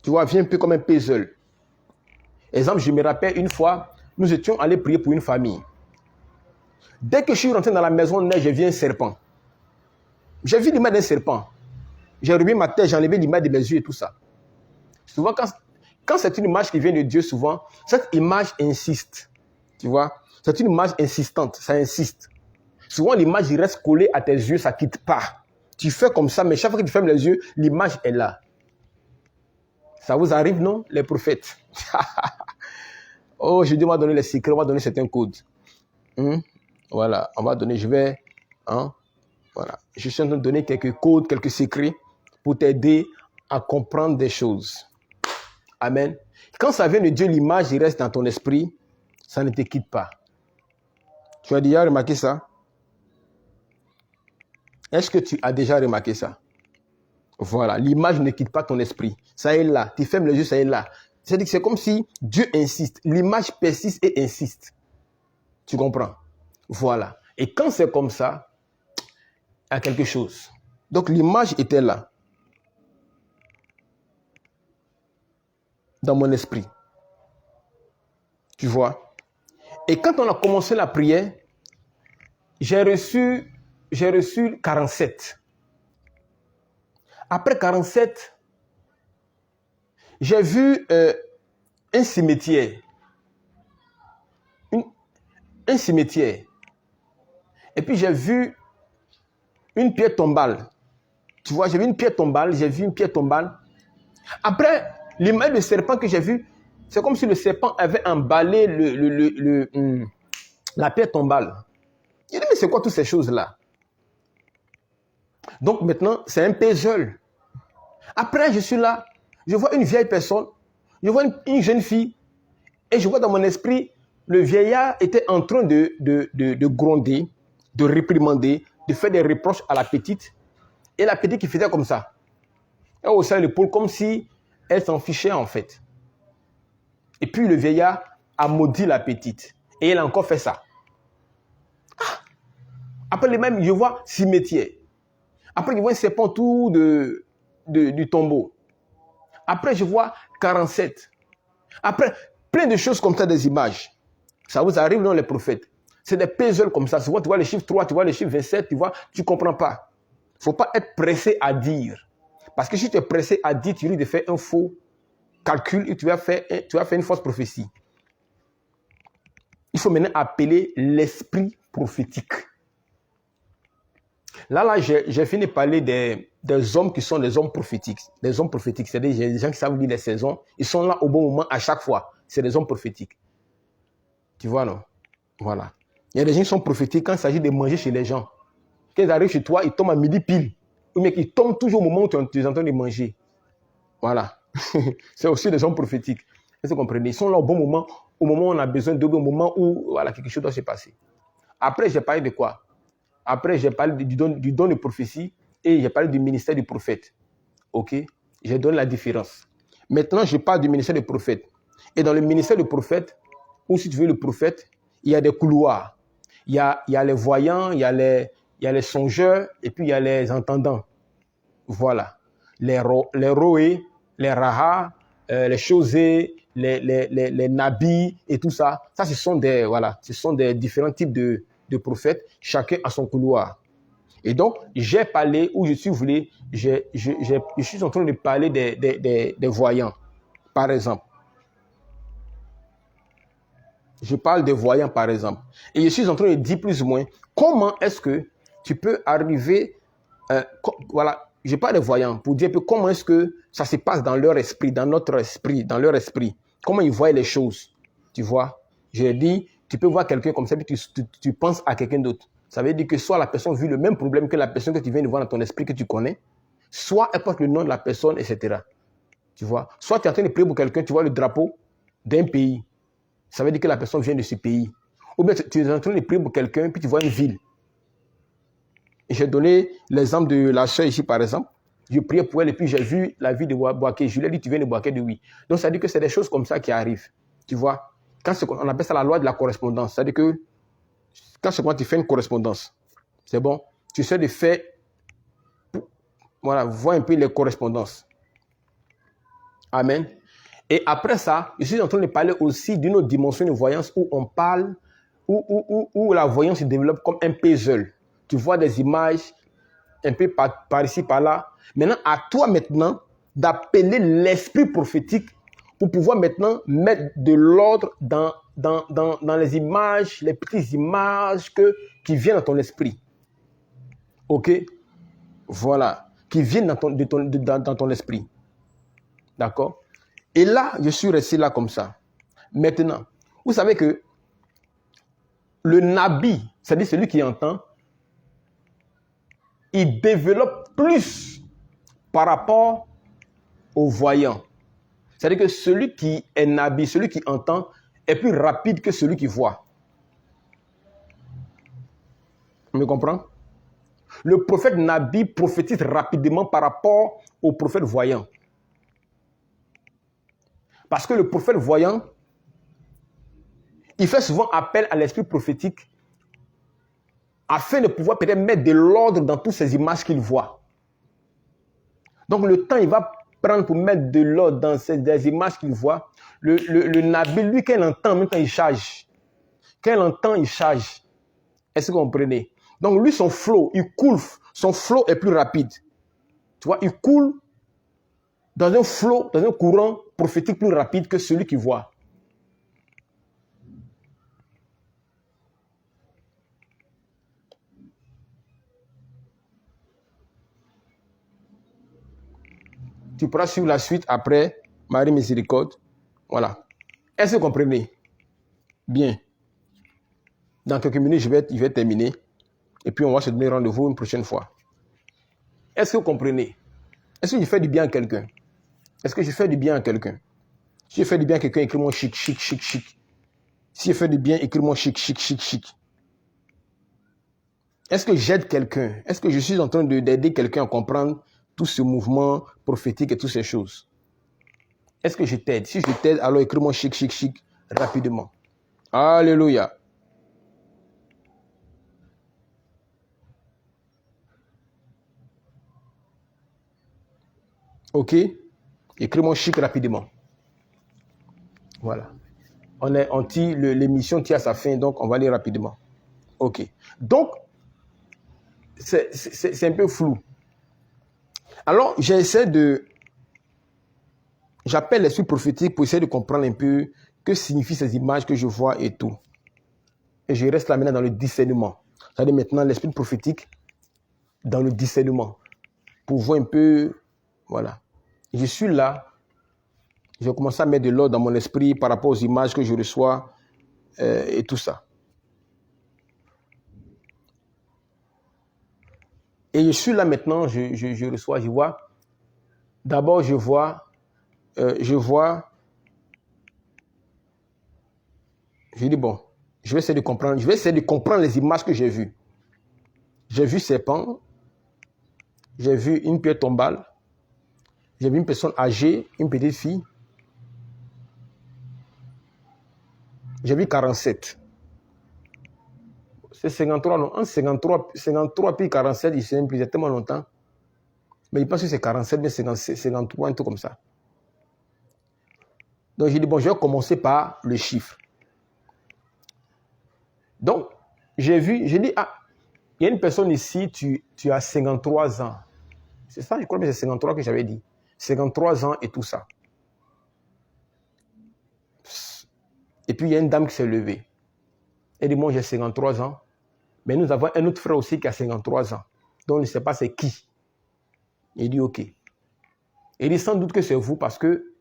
A: Tu vois, viennent un peu comme un puzzle. Exemple, je me rappelle une fois, nous étions allés prier pour une famille. Dès que je suis rentré dans la maison, j'ai vu un serpent. J'ai vu l'image d'un serpent. J'ai remis ma tête, j'ai enlevé l'image de mes yeux et tout ça. Souvent, quand c'est une image qui vient de Dieu, souvent, cette image insiste. Tu vois? C'est une image insistante, ça insiste. Souvent, l'image reste collée à tes yeux, ça ne quitte pas. Tu fais comme ça, mais chaque fois que tu fermes les yeux, l'image est là. Ça vous arrive, non? Les prophètes. Oh, je dis, on va donner les secrets, on va donner certains codes. Voilà, on va donner, voilà. Je suis en train de donner quelques codes, quelques secrets pour t'aider à comprendre des choses. Amen. Quand ça vient de Dieu, l'image reste dans ton esprit, ça ne te quitte pas. Tu as déjà remarqué ça? Est-ce que tu as déjà remarqué ça? Voilà, l'image ne quitte pas ton esprit. Ça est là, tu fermes les yeux, ça est là. C'est-à-dire que c'est comme si Dieu insiste. L'image persiste et insiste. Tu comprends? Voilà. Et quand c'est comme ça, il y a quelque chose. Donc l'image était là, dans mon esprit. Tu vois? Et quand on a commencé la prière, j'ai reçu 47. Après 47, j'ai vu un cimetière. Un cimetière. Et puis j'ai vu une pierre tombale. Tu vois, j'ai vu une pierre tombale, Après, l'image de serpent que j'ai vu, c'est comme si le serpent avait emballé la pierre tombale. J'ai dit, mais c'est quoi toutes ces choses-là? Donc maintenant, c'est un puzzle. Après, je suis là, je vois une vieille personne, je vois une jeune fille, et je vois dans mon esprit, le vieillard était en train de gronder, de réprimander, de faire des reproches à la petite, et la petite qui faisait comme ça. Elle haussait l'épaule comme si elle s'en fichait en fait. Et puis le vieillard a maudit la petite, et elle a encore fait ça. Après, même, je vois cimetière. Après, je vois un serpent autour du tombeau. Après, je vois 47. Après, plein de choses comme ça, des images. Ça vous arrive dans les prophètes. C'est des puzzles comme ça. Souvent, tu vois le chiffre 3, tu vois le chiffre 27, tu vois, tu ne comprends pas. Il ne faut pas être pressé à dire. Parce que si tu es pressé à dire, tu risques de faire un faux calcul et tu vas faire une fausse prophétie. Il faut maintenant appeler l'esprit prophétique. Là, j'ai fini de parler des hommes qui sont des hommes prophétiques. Des hommes prophétiques, c'est-à-dire des gens qui savent lire les saisons. Ils sont là au bon moment à chaque fois. C'est des hommes prophétiques. Tu vois, non? Voilà. Il y a des gens qui sont prophétiques quand il s'agit de manger chez les gens. Quand ils arrivent chez toi, ils tombent à midi pile. Ou bien ils tombent toujours au moment où tu es en train de manger. Voilà. C'est aussi des hommes prophétiques. Vous comprenez? Ils sont là au bon moment où on a besoin d'eux, au moment où voilà, quelque chose doit se passer. Après, j'ai parlé de quoi? Après, j'ai parlé du don de prophétie et j'ai parlé du ministère du prophète. Ok? J'ai donné la différence. Maintenant, je parle du ministère du prophète. Et dans le ministère du prophète, ou si tu veux le prophète, il y a des couloirs. Il y a les voyants, il y a les songeurs et puis il y a les entendants. Voilà. Les roés, les rahas, les chosés, les nabis et tout ça. Ça, ce sont des différents types de prophètes, chacun à son couloir. Et donc, j'ai parlé, ou je suis en train de parler des voyants, par exemple. Je parle des voyants, par exemple. Et je suis en train de dire plus ou moins comment est-ce que tu peux arriver... voilà, je parle des voyants pour dire comment est-ce que ça se passe dans leur esprit, dans notre esprit, dans leur esprit. Comment ils voient les choses. Tu vois? J'ai dit, tu peux voir quelqu'un comme ça, puis tu penses à quelqu'un d'autre. Ça veut dire que soit la personne vit le même problème que la personne que tu viens de voir dans ton esprit que tu connais, soit elle porte le nom de la personne, etc. Tu vois? Soit tu es en train de prier pour quelqu'un, tu vois le drapeau d'un pays. Ça veut dire que la personne vient de ce pays. Ou bien tu es en train de prier pour quelqu'un, puis tu vois une ville. J'ai donné l'exemple de la soeur ici, par exemple. Je priais pour elle et puis j'ai vu la ville de Boaké. Je lui ai dit, tu viens de Boaké? De oui. Donc, ça veut dire que c'est des choses comme ça qui arrivent. Tu vois? On appelle ça la loi de la correspondance. C'est-à-dire que quand tu fais une correspondance, c'est bon, tu essaies de faire, voilà, voir un peu les correspondances. Amen. Et après ça, je suis en train de parler aussi d'une autre dimension de voyance où on parle, où la voyance se développe comme un puzzle. Tu vois des images un peu par ici, par là. Maintenant, à toi maintenant d'appeler l'esprit prophétique pour pouvoir maintenant mettre de l'ordre dans les images, les petites images qui viennent dans ton esprit. Ok? Voilà. Qui viennent dans ton esprit. D'accord? Et là, je suis resté là comme ça. Maintenant, vous savez que le nabi, c'est-à-dire celui qui entend, il développe plus par rapport au voyant. C'est-à-dire que celui qui est nabi, celui qui entend, est plus rapide que celui qui voit. Tu me comprends? Le prophète Nabi prophétise rapidement par rapport au prophète voyant. Parce que le prophète voyant, il fait souvent appel à l'esprit prophétique afin de pouvoir peut-être mettre de l'ordre dans toutes ces images qu'il voit. Donc le temps, il va prendre pour mettre de l'ordre dans ces images qu'il voit. Le Nabi, lui, quand il entend, même quand il charge. Quand il entend, il charge. Est-ce que vous comprenez? Donc lui, son flow, il coule. Son flow est plus rapide. Tu vois, il coule dans un flow, dans un courant prophétique plus rapide que celui qui voit. Tu pourras suivre la suite après Marie Miséricorde. Voilà. Est-ce que vous comprenez? Bien. Dans quelques minutes, je vais terminer. Et puis, on va se donner rendez-vous une prochaine fois. Est-ce que vous comprenez? Est-ce que je fais du bien à quelqu'un? Est-ce que je fais du bien à quelqu'un? Si je fais du bien à quelqu'un, écris-moi chic, chic, chic, chic. Si je fais du bien, écris-moi chic, chic, chic, chic. Est-ce que j'aide quelqu'un? Est-ce que je suis en train d'aider quelqu'un à comprendre tout ce mouvement prophétique et toutes ces choses? Est-ce que je t'aide? Si je t'aide, alors écris-moi chic, chic, chic, rapidement. Alléluia. Ok? Écris-moi chic rapidement. Voilà. L'émission tire à sa fin, donc on va aller rapidement. Ok. Donc, c'est un peu flou. Alors, j'appelle l'esprit prophétique pour essayer de comprendre un peu que signifient ces images que je vois et tout. Et je reste là maintenant dans le discernement. C'est-à-dire maintenant l'esprit prophétique dans le discernement. Pour voir un peu, voilà. Je suis là. J'ai commencé à mettre de l'ordre dans mon esprit par rapport aux images que je reçois et tout ça. Et je suis là maintenant, je reçois, je vois. D'abord, je vois, je dis bon, je vais essayer de comprendre les images que j'ai vues. J'ai vu serpent, j'ai vu une pierre tombale, j'ai vu une personne âgée, une petite fille. J'ai vu 47. C'est 53, non? Entre 53 puis 47, il s'est impliqué tellement longtemps. Mais il pense que c'est 47, mais 53, un truc comme ça. Donc j'ai dit, bon, je vais commencer par le chiffre. Donc, j'ai dit, ah, il y a une personne ici, tu as 53 ans. C'est ça, je crois que c'est 53 que j'avais dit. 53 ans et tout ça. Et puis, il y a une dame qui s'est levée. Elle dit, moi, j'ai 53 ans. Mais nous avons un autre frère aussi qui a 53 ans. Donc, on ne sait pas c'est qui. Il dit, ok. Il dit, sans doute que c'est vous parce que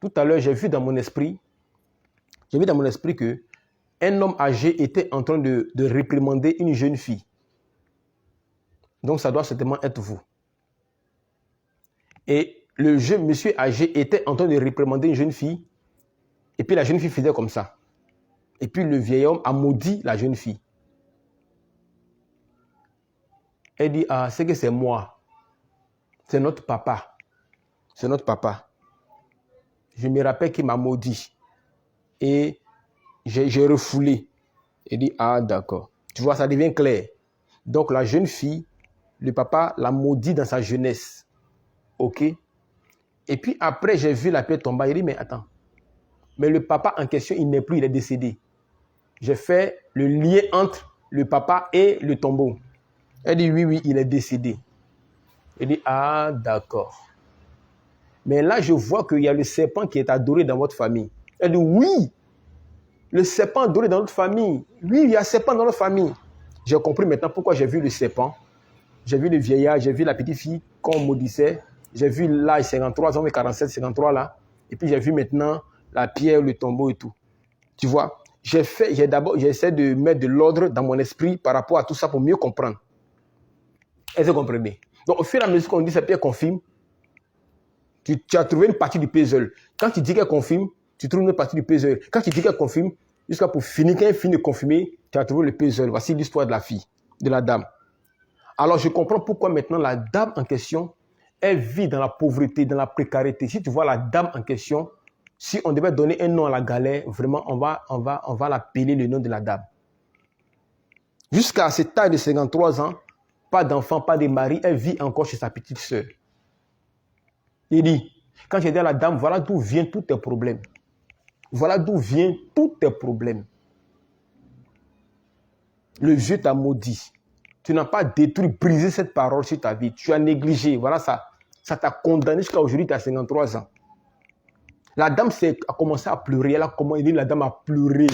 A: tout à l'heure, j'ai vu dans mon esprit que un homme âgé était en train de réprimander une jeune fille. Donc, ça doit certainement être vous. Et le jeune monsieur âgé était en train de réprimander une jeune fille. Et puis, la jeune fille faisait comme ça. Et puis, le vieil homme a maudit la jeune fille. Elle dit, ah, c'est que c'est moi. C'est notre papa. C'est notre papa. Je me rappelle qu'il m'a maudit. Et j'ai refoulé. Il dit, ah d'accord. Tu vois, ça devient clair. Donc la jeune fille, le papa l'a maudit dans sa jeunesse. Ok. Et puis après, j'ai vu la pierre tomber. Il dit, mais attends. Mais le papa en question, il n'est plus, il est décédé. J'ai fait le lien entre le papa et le tombeau. Elle dit, oui, il est décédé. Il dit, ah d'accord. Mais là, je vois qu'il y a le serpent qui est adoré dans votre famille. Elle dit, oui. Le serpent adoré dans notre famille. Oui, il y a un serpent dans notre famille. J'ai compris maintenant pourquoi j'ai vu le serpent. J'ai vu le vieillard, j'ai vu la petite fille qu'on maudissait. J'ai vu l'âge 53 ans, 47, 53 là. Et puis j'ai vu maintenant la pierre, le tombeau et tout. Tu vois, j'essaie de mettre de l'ordre dans mon esprit par rapport à tout ça pour mieux comprendre. Est-ce que vous comprenez? Donc au fur et à mesure qu'on dit cette pierre confirme, tu as trouvé une partie du puzzle. Quand tu dis qu'elle confirme, tu trouves une partie du puzzle. Quand tu dis qu'elle confirme, jusqu'à pour finir, quand elle finit de confirmer, tu as trouvé le puzzle. Voici l'histoire de la fille, de la dame. Alors, je comprends pourquoi maintenant la dame en question, elle vit dans la pauvreté, dans la précarité. Si tu vois la dame en question, si on devait donner un nom à la galère, vraiment, on va l'appeler le nom de la dame. Jusqu'à cet âge de 53 ans, pas d'enfant, pas de mari, elle vit encore chez sa petite sœur. Il dit, quand j'ai dit à la dame, voilà d'où viennent tous tes problèmes. Voilà d'où viennent tous tes problèmes. Le vieux t'a maudit. Tu n'as pas détruit, brisé cette parole sur ta vie. Tu as négligé. Voilà ça. Ça t'a condamné jusqu'à aujourd'hui, tu as 53 ans. La dame a commencé à pleurer. La dame a pleuré.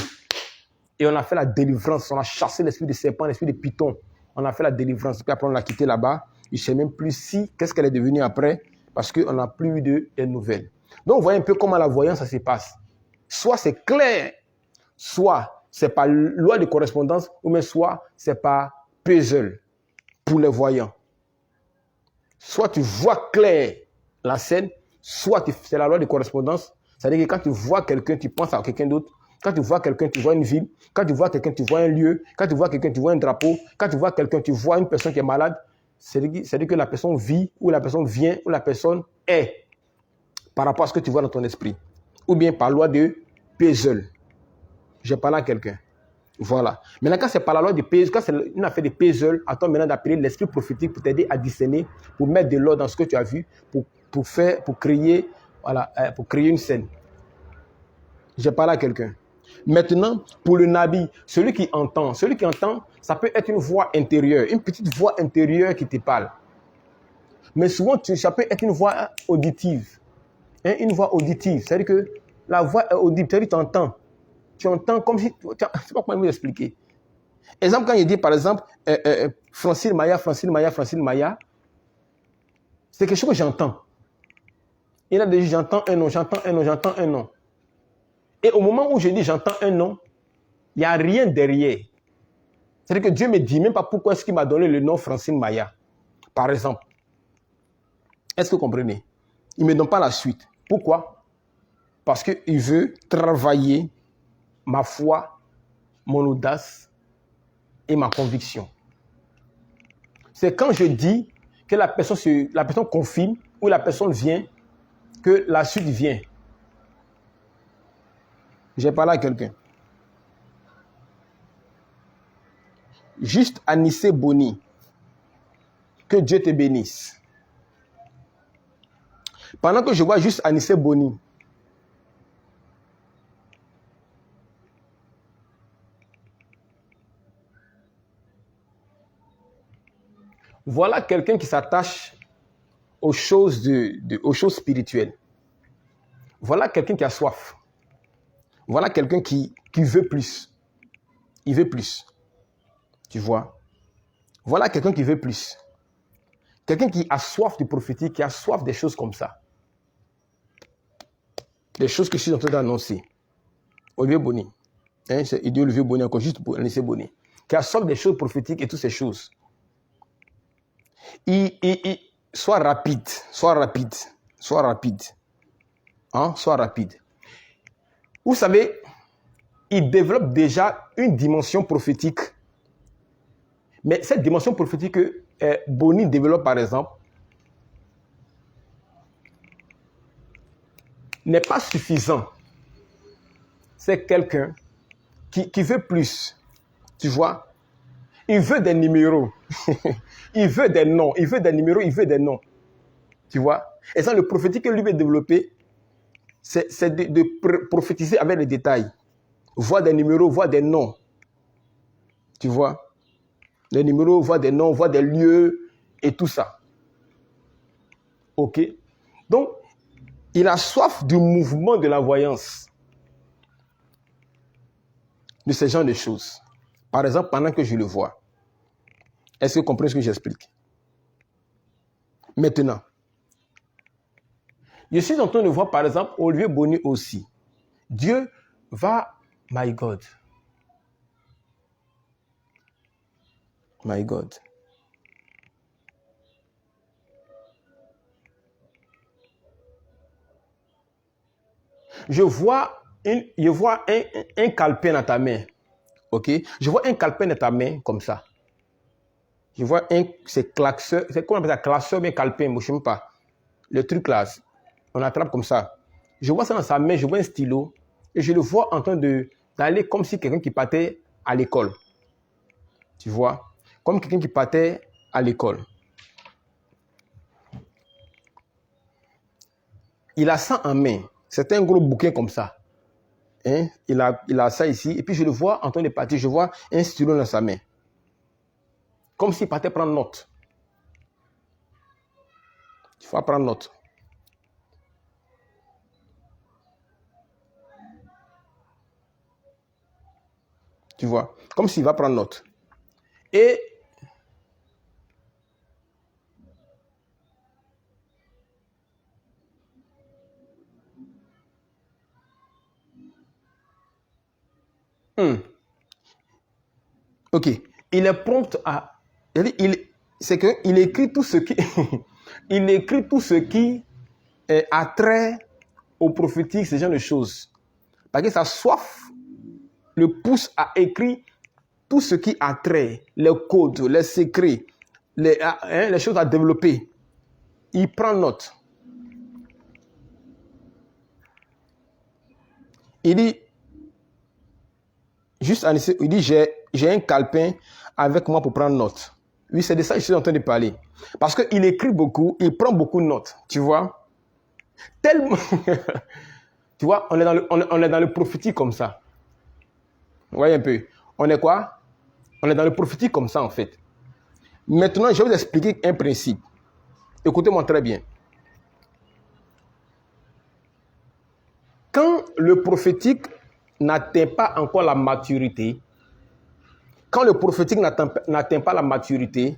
A: Et on a fait la délivrance. On a chassé l'esprit de serpent, l'esprit de python. On a fait la délivrance. Puis après, on l'a quitté là-bas. Je ne sais même plus qu'est-ce qu'elle est devenue après. Parce qu'on n'a plus eu de nouvelles. Donc, vous voyez un peu comment la voyance, ça se passe. Soit c'est clair, soit c'est par loi de correspondance, ou même soit c'est par puzzle pour les voyants. Soit tu vois clair la scène, soit c'est la loi de correspondance. C'est-à-dire que quand tu vois quelqu'un, tu penses à quelqu'un d'autre. Quand tu vois quelqu'un, tu vois une ville. Quand tu vois quelqu'un, tu vois un lieu. Quand tu vois quelqu'un, tu vois un drapeau. Quand tu vois quelqu'un, tu vois une personne qui est malade. C'est-à-dire que la personne vit, ou la personne vient, ou la personne est, par rapport à ce que tu vois dans ton esprit. Ou bien par loi de puzzle. Je parle à quelqu'un. Voilà. Maintenant, quand c'est par la loi de puzzle, quand c'est une affaire de puzzle, attends maintenant d'appeler l'esprit prophétique pour t'aider à discerner, pour mettre de l'ordre dans ce que tu as vu, pour créer une scène. Je parle à quelqu'un. Maintenant, pour le nabi, celui qui entend, ça peut être une voix intérieure, une petite voix intérieure qui te parle. Mais souvent, ça peut être une voix auditive. Hein, une voix auditive, c'est-à-dire que la voix est audible, c'est-à-dire que tu entends. Tu entends comme si... Je ne sais pas comment vous expliquer. Exemple, quand il dit, par exemple, Francine Maya, c'est quelque chose que j'entends. Il a dit, j'entends un nom. Et au moment où je dis j'entends un nom, il n'y a rien derrière. C'est-à-dire que Dieu ne me dit même pas pourquoi est-ce qu'il m'a donné le nom Francine Maya, par exemple. Est-ce que vous comprenez? Il ne me donne pas la suite. Pourquoi? Parce qu'il veut travailler ma foi, mon audace et ma conviction. C'est quand je dis que la personne confirme ou la personne vient, que la suite vient. J'ai parlé à quelqu'un. Juste Anissé Boni. Que Dieu te bénisse. Pendant que je vois juste Anissé Boni, voilà quelqu'un qui s'attache aux choses, aux choses spirituelles. Voilà quelqu'un qui a soif. Voilà quelqu'un qui veut plus. Il veut plus. Tu vois? Voilà quelqu'un qui veut plus. Quelqu'un qui a soif du prophétique, qui a soif des choses comme ça. Des choses que je suis en train d'annoncer. Olivier Boni. Hein, il dit Olivier Boni encore, juste pour laisser Boni. Qui a soif des choses prophétiques et toutes ces choses. Sois rapide. Hein? Sois rapide. Vous savez, il développe déjà une dimension prophétique. Mais cette dimension prophétique que Boni développe, par exemple, n'est pas suffisant. C'est quelqu'un qui veut plus. Tu vois? Il veut des numéros. Il veut des noms. Il veut des numéros, il veut des noms. Tu vois? Et ça, le prophétique que lui veut développer, c'est de prophétiser avec les détails. Voir des numéros, voir des noms. Tu vois? Les numéros, voir des noms, voir des lieux et tout ça. Ok? Donc, il a soif du mouvement de la voyance. De ce genre de choses. Par exemple, pendant que je le vois. Est-ce que vous comprenez ce que j'explique? Maintenant, je suis en train de voir, par exemple, Olivier Boni aussi. Dieu va... My God. My God. Je vois un calepin dans ta main. Ok? Je vois un calepin dans ta main comme ça. Je vois c'est classeur, c'est quoi on appelle ça, classeur, mais calepin, moi, je ne sais même pas. Le truc là, on attrape comme ça. Je vois ça dans sa main, je vois un stylo, et je le vois en train d'aller comme si quelqu'un qui partait à l'école. Tu vois? Comme quelqu'un qui partait à l'école. Il a ça en main. C'est un gros bouquin comme ça. Hein? Il a ça ici. Et puis je le vois en train de partir. Je vois un stylo dans sa main. Comme s'il partait prendre note. Il faut prendre note. Tu vois? Comme s'il va prendre note. Et ok. Il est prompt à... C'est qu'il écrit tout ce qui... il écrit tout ce qui a trait au prophétique, ce genre de choses. Parce que sa soif le pousse à écrire tout ce qui a trait, les codes, les secrets, les choses à développer. Il prend note. Il dit, juste en il dit, j'ai un calepin avec moi pour prendre note. Oui, c'est de ça que je suis en train de parler. Parce qu'il écrit beaucoup, il prend beaucoup de notes. Tu vois? Tellement... tu vois, on est dans le prophétique comme ça. Vous voyez un peu? On est quoi? On est dans le prophétique comme ça, en fait. Maintenant, je vais vous expliquer un principe. Écoutez-moi très bien. Quand le prophétique n'atteint pas encore la maturité, quand le prophétique n'atteint pas la maturité,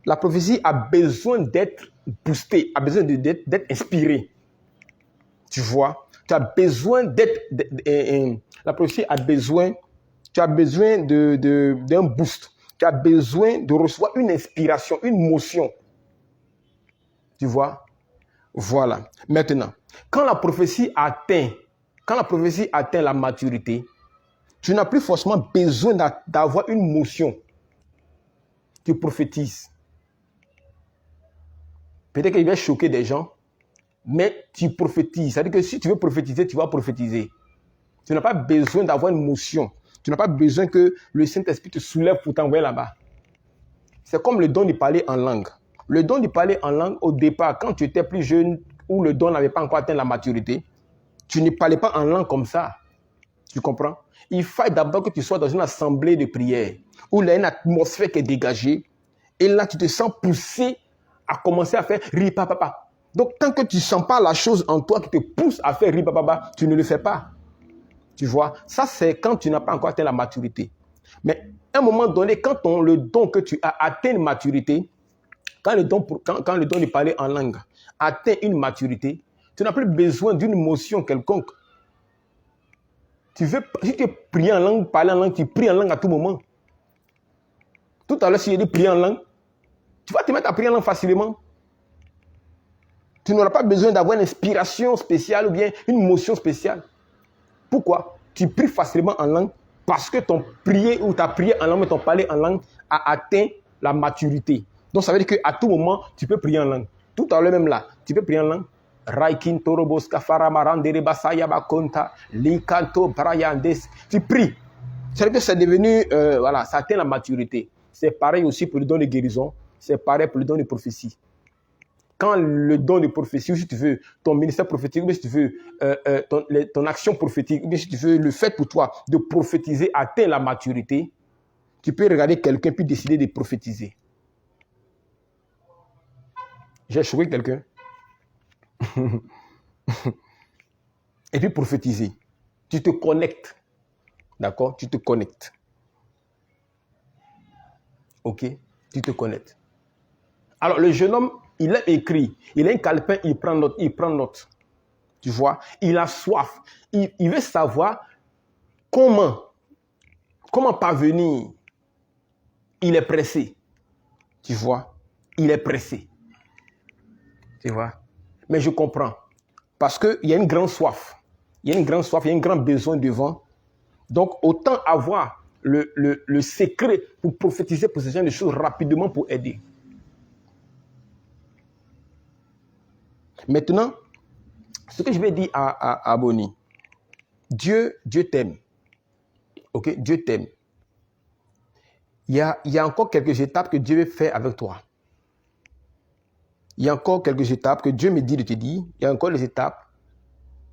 A: la prophétie a besoin d'être boostée, a besoin d'être inspirée. Tu vois? Tu as besoin d'être... la prophétie a besoin... Tu as besoin d'un boost. Tu as besoin de recevoir une inspiration, une motion. Tu vois? Voilà. Maintenant, quand la prophétie atteint la maturité, tu n'as plus forcément besoin d'avoir une motion. Tu prophétises. Peut-être qu'il va choquer des gens, mais tu prophétises. C'est-à-dire que si tu veux prophétiser, tu vas prophétiser. Tu n'as pas besoin d'avoir une motion. Tu n'as pas besoin que le Saint-Esprit te soulève pour t'envoyer là-bas. C'est comme le don de parler en langue. Le don de parler en langue, au départ, quand tu étais plus jeune, où le don n'avait pas encore atteint la maturité, tu ne parlais pas en langue comme ça. Tu comprends? Il faut d'abord que tu sois dans une assemblée de prière, où il y a une atmosphère qui est dégagée, et là, tu te sens poussé à commencer à faire ripapapa. Donc, tant que tu ne sens pas la chose en toi qui te pousse à faire ripapapa, tu ne le fais pas. Tu vois? Ça, c'est quand tu n'as pas encore atteint la maturité. Mais à un moment donné, quand le don que tu as atteint une maturité, quand le don de parler en langue atteint une maturité, tu n'as plus besoin d'une motion quelconque. Si tu pries en langue, parler en langue, tu pries en langue à tout moment. Tout à l'heure, si je dis prier en langue, tu vas te mettre à prier en langue facilement. Tu n'auras pas besoin d'avoir une inspiration spéciale ou bien une motion spéciale. Pourquoi? Tu pries facilement en langue parce que ton prier ou ta prière en langue, ton parler en langue a atteint la maturité. Donc ça veut dire qu'à tout moment, tu peux prier en langue. Tout à l'heure même là, tu peux prier en langue. Raikin Toroboska Faramarandere Basaya Bakonta Likanto Brayandes. Tu pries. C'est-à-dire que c'est devenu, voilà, ça atteint la maturité. C'est pareil aussi pour le don de guérison. C'est pareil pour le don de prophétie. Quand le don de prophétie, ou si tu veux, ton ministère prophétique, ou bien si tu veux, ton action prophétique, ou bien si tu veux, le fait pour toi de prophétiser atteint la maturité, tu peux regarder quelqu'un puis décider de prophétiser. J'ai choqué quelqu'un. Et puis prophétiser. Tu te connectes. D'accord? Tu te connectes. Ok? Tu te connectes. Alors, le jeune homme, il a écrit. Il a un calepin, il prend note. Tu vois? Il a soif. Il veut savoir comment parvenir. Il est pressé. Tu vois? Il est pressé. Tu vois? Mais je comprends. Parce qu'il y a une grande soif. Il y a une grande soif, il y a un grand besoin devant. Donc, autant avoir le secret pour prophétiser pour ce genre de choses rapidement pour aider. Maintenant, ce que je vais dire à Bonnie, Dieu t'aime. Ok, Dieu t'aime. Il y a encore quelques étapes que Dieu veut faire avec toi. Il y a encore quelques étapes que Dieu me dit de te dire. Il y a encore les étapes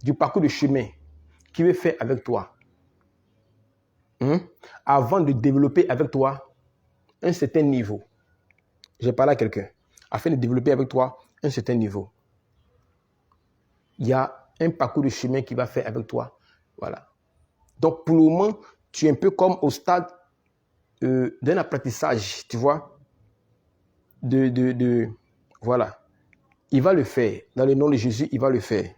A: du parcours de chemin qu'il veut faire avec toi. Avant de développer avec toi un certain niveau. J'ai parlé à quelqu'un. Afin de développer avec toi un certain niveau. Il y a un parcours de chemin qu'il va faire avec toi. Voilà. Donc, pour le moment, tu es un peu comme au stade d'un apprentissage, tu vois. Voilà. Il va le faire. Dans le nom de Jésus, il va le faire.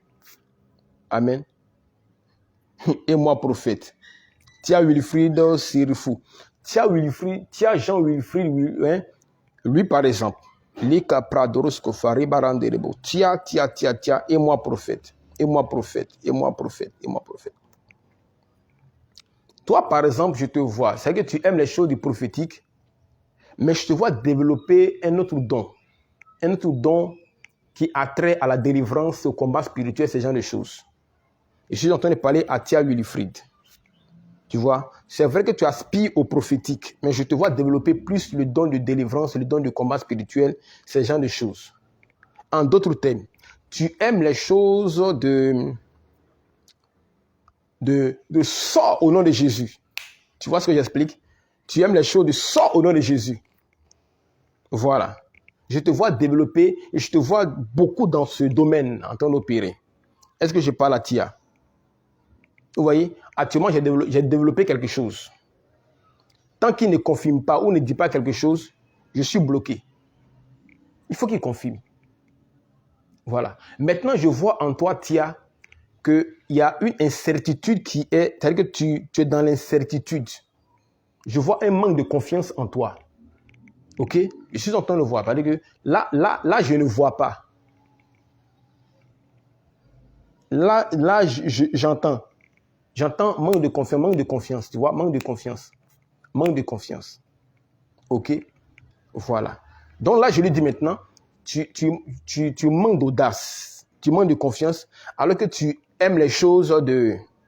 A: Amen. Et moi, prophète. Tia Wilfried Sirifou. Tia Jean Wilfried, hein? Lui, par exemple. Lika Pradorosko Faribaranderebo. Tia, et moi, prophète. Et moi, prophète. Et moi, prophète. Et moi, prophète. Toi, par exemple, je te vois. C'est que tu aimes les choses du prophétique, mais je te vois développer un autre don. Un autre don qui a trait à la délivrance, au combat spirituel, ce genre de choses. Et je suis en train de parler à Tia Wilfried. Tu vois, c'est vrai que tu aspires au prophétique, mais je te vois développer plus le don de délivrance, le don de combat spirituel, ce genre de choses. En d'autres termes, tu aimes les choses de sort au nom de Jésus. Tu vois ce que j'explique? Tu aimes les choses de sort au nom de Jésus. Voilà. Je te vois développer et je te vois beaucoup dans ce domaine en train d'opérer. Est-ce que je parle à Tia? Vous voyez, actuellement, j'ai développé quelque chose. Tant qu'il ne confirme pas ou ne dit pas quelque chose, je suis bloqué. Il faut qu'il confirme. Voilà. Maintenant, je vois en toi, Tia, qu'il y a une incertitude qui est... C'est-à-dire que tu es dans l'incertitude. Je vois un manque de confiance en toi. Ok? Je suis en train de voir. C'est-à-dire que là, je ne vois pas. Là, j'entends. J'entends manque de confiance, tu vois, manque de confiance. Ok? Voilà. Donc là, je lui dis maintenant, tu manques d'audace, tu manques de confiance, alors que tu aimes les choses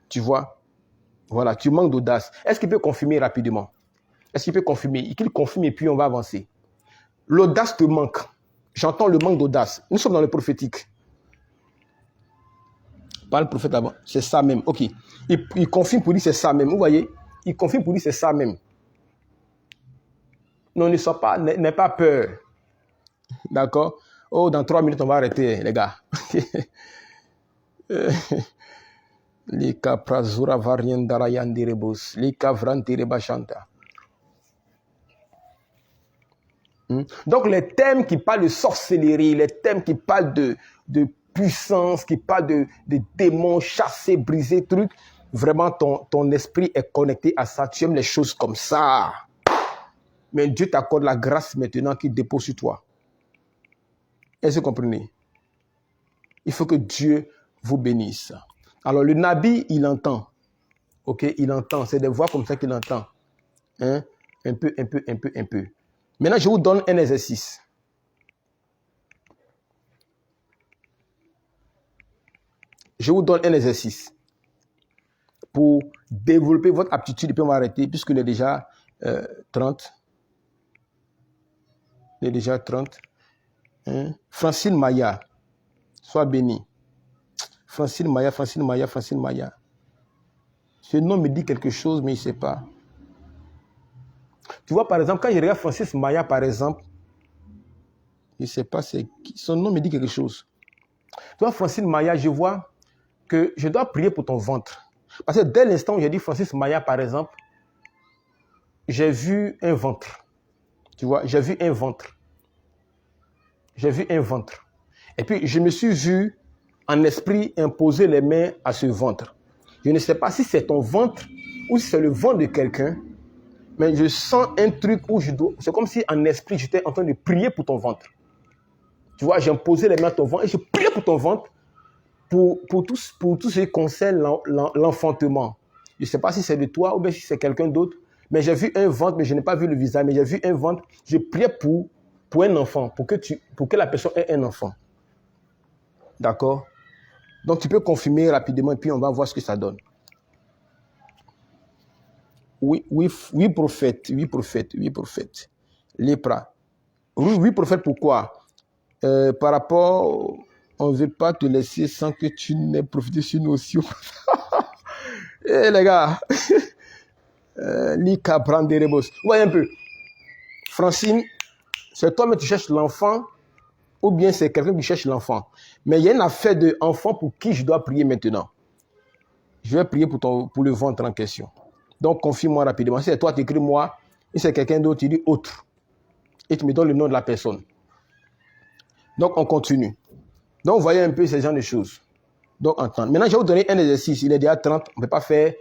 A: tu vois, voilà, tu manques d'audace. Est-ce qu'il peut confirmer rapidement? Est-ce qu'il peut confirmer? Qu'il confirme et puis on va avancer. L'audace te manque. J'entends le manque d'audace. Nous sommes dans le prophétique. Pas le prophète avant. C'est ça même. Ok. Il confirme pour dire c'est ça même. Vous voyez? Il confirme pour dire c'est ça même. Non, n'aie pas peur. D'accord? Oh, dans 3 minutes, on va arrêter, les gars. Lika prazura variandara yandirebus. Lika vrantirebashanta. Donc, les thèmes qui parlent de sorcellerie, les thèmes qui parlent de puissance, qui parle de démons chassés, brisés, trucs. Vraiment, ton esprit est connecté à ça. Tu aimes les choses comme ça. Mais Dieu t'accorde la grâce maintenant qu'il dépose sur toi. Est-ce que vous comprenez? Il faut que Dieu vous bénisse. Alors, le Nabi, il entend. Ok? Il entend. C'est des voix comme ça qu'il entend. Hein? Un peu. Maintenant, je vous donne un exercice. Je vous donne un exercice pour développer votre aptitude et puis on va arrêter puisqu'il est déjà 30. Il est déjà 30. Hein? Francine Maya, sois béni. Francine Maya. Ce nom me dit quelque chose, mais je ne sais pas. Tu vois, par exemple, quand je regarde Francis Maya, par exemple, je ne sais pas, son nom me dit quelque chose. Tu vois, Francine Maya, je vois que je dois prier pour ton ventre. Parce que dès l'instant où j'ai dit Francis Maya, par exemple, j'ai vu un ventre. Tu vois, j'ai vu un ventre. Et puis, je me suis vu en esprit imposer les mains à ce ventre. Je ne sais pas si c'est ton ventre ou si c'est le ventre de quelqu'un, mais je sens un truc où c'est comme si en esprit, j'étais en train de prier pour ton ventre. Tu vois, j'ai imposé les mains à ton ventre et je priais pour ton ventre. Pour tout ce qui concerne l'enfantement. Je ne sais pas si c'est de toi ou bien si c'est quelqu'un d'autre, Mais j'ai vu un ventre, mais je n'ai pas vu le visage. Mais j'ai vu un ventre. Je priais pour un enfant, pour que la personne ait un enfant. D'accord? Donc, tu peux confirmer rapidement et puis on va voir ce que ça donne. Oui, prophète. Lépra. Oui, prophète, pourquoi? Par rapport, on ne veut pas te laisser sans que tu n'aies profité sur nous aussi. Eh les gars, Lika Branderebos. Vous voyez un peu. Francine, c'est toi-même qui cherches l'enfant ou bien c'est quelqu'un qui cherche l'enfant. Mais il y a une affaire d'enfant pour qui je dois prier maintenant. Je vais prier pour le ventre en question. Donc, confie-moi rapidement. Si c'est toi, tu écris moi. Si c'est quelqu'un d'autre, tu dis autre. Et tu me donnes le nom de la personne. Donc, on continue. Donc, vous voyez un peu ces genres de choses. Donc, entendre. Maintenant, je vais vous donner un exercice. Il est déjà 30. On ne peut pas faire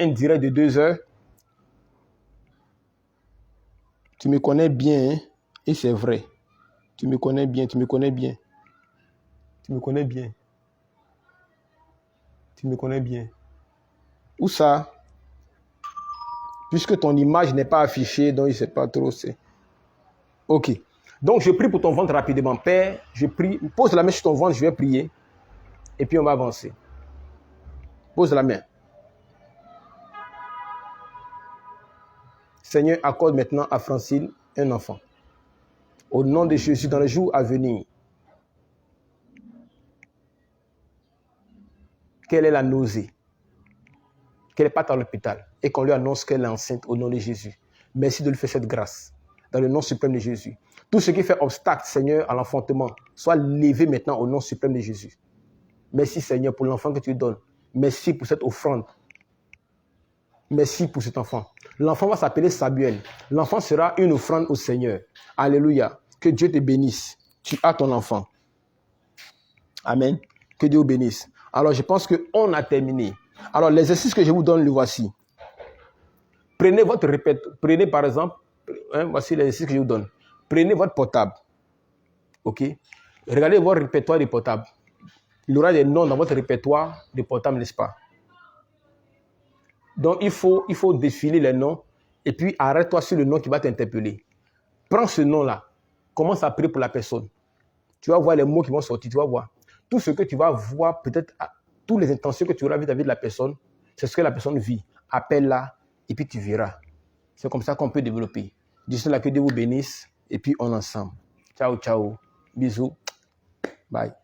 A: un direct de 2 heures. Tu me connais bien. Hein? Et c'est vrai. Tu me connais bien. Où ça? Puisque ton image n'est pas affichée, donc il ne sait pas trop. Ok. Donc, je prie pour ton ventre rapidement. Père, je prie. Pose la main sur ton ventre, je vais prier. Et puis, on va avancer. Pose la main. Seigneur, accorde maintenant à Francine un enfant. Au nom de Jésus, dans les jours à venir. Quelle est la nausée? Qu'elle n'est pas à l'hôpital. Et qu'on lui annonce qu'elle est enceinte au nom de Jésus. Merci de lui faire cette grâce. Dans le nom suprême de Jésus. Tout ce qui fait obstacle, Seigneur, à l'enfantement, soit levé maintenant au nom suprême de Jésus. Merci, Seigneur, pour l'enfant que tu donnes. Merci pour cette offrande. Merci pour cet enfant. L'enfant va s'appeler Samuel. L'enfant sera une offrande au Seigneur. Alléluia. Que Dieu te bénisse. Tu as ton enfant. Amen. Que Dieu vous bénisse. Alors, je pense qu'on a terminé. Alors, l'exercice que je vous donne, le voici. Prenez votre répétition. Prenez par exemple, voici l'exercice que je vous donne. Prenez votre portable. OK? Regardez votre répertoire de portable. Il y aura des noms dans votre répertoire de portable, n'est-ce pas? Donc, il faut défiler les noms et puis arrête-toi sur le nom qui va t'interpeller. Prends ce nom-là. Commence à prier pour la personne. Tu vas voir les mots qui vont sortir. Tu vas voir. Tout ce que tu vas voir, peut-être, toutes les intentions que tu auras vis-à-vis de la personne, c'est ce que la personne vit. Appelle-la et puis tu verras. C'est comme ça qu'on peut développer. D'ici là, que Dieu vous bénisse et puis on est ensemble. Ciao, ciao. Bisous. Bye.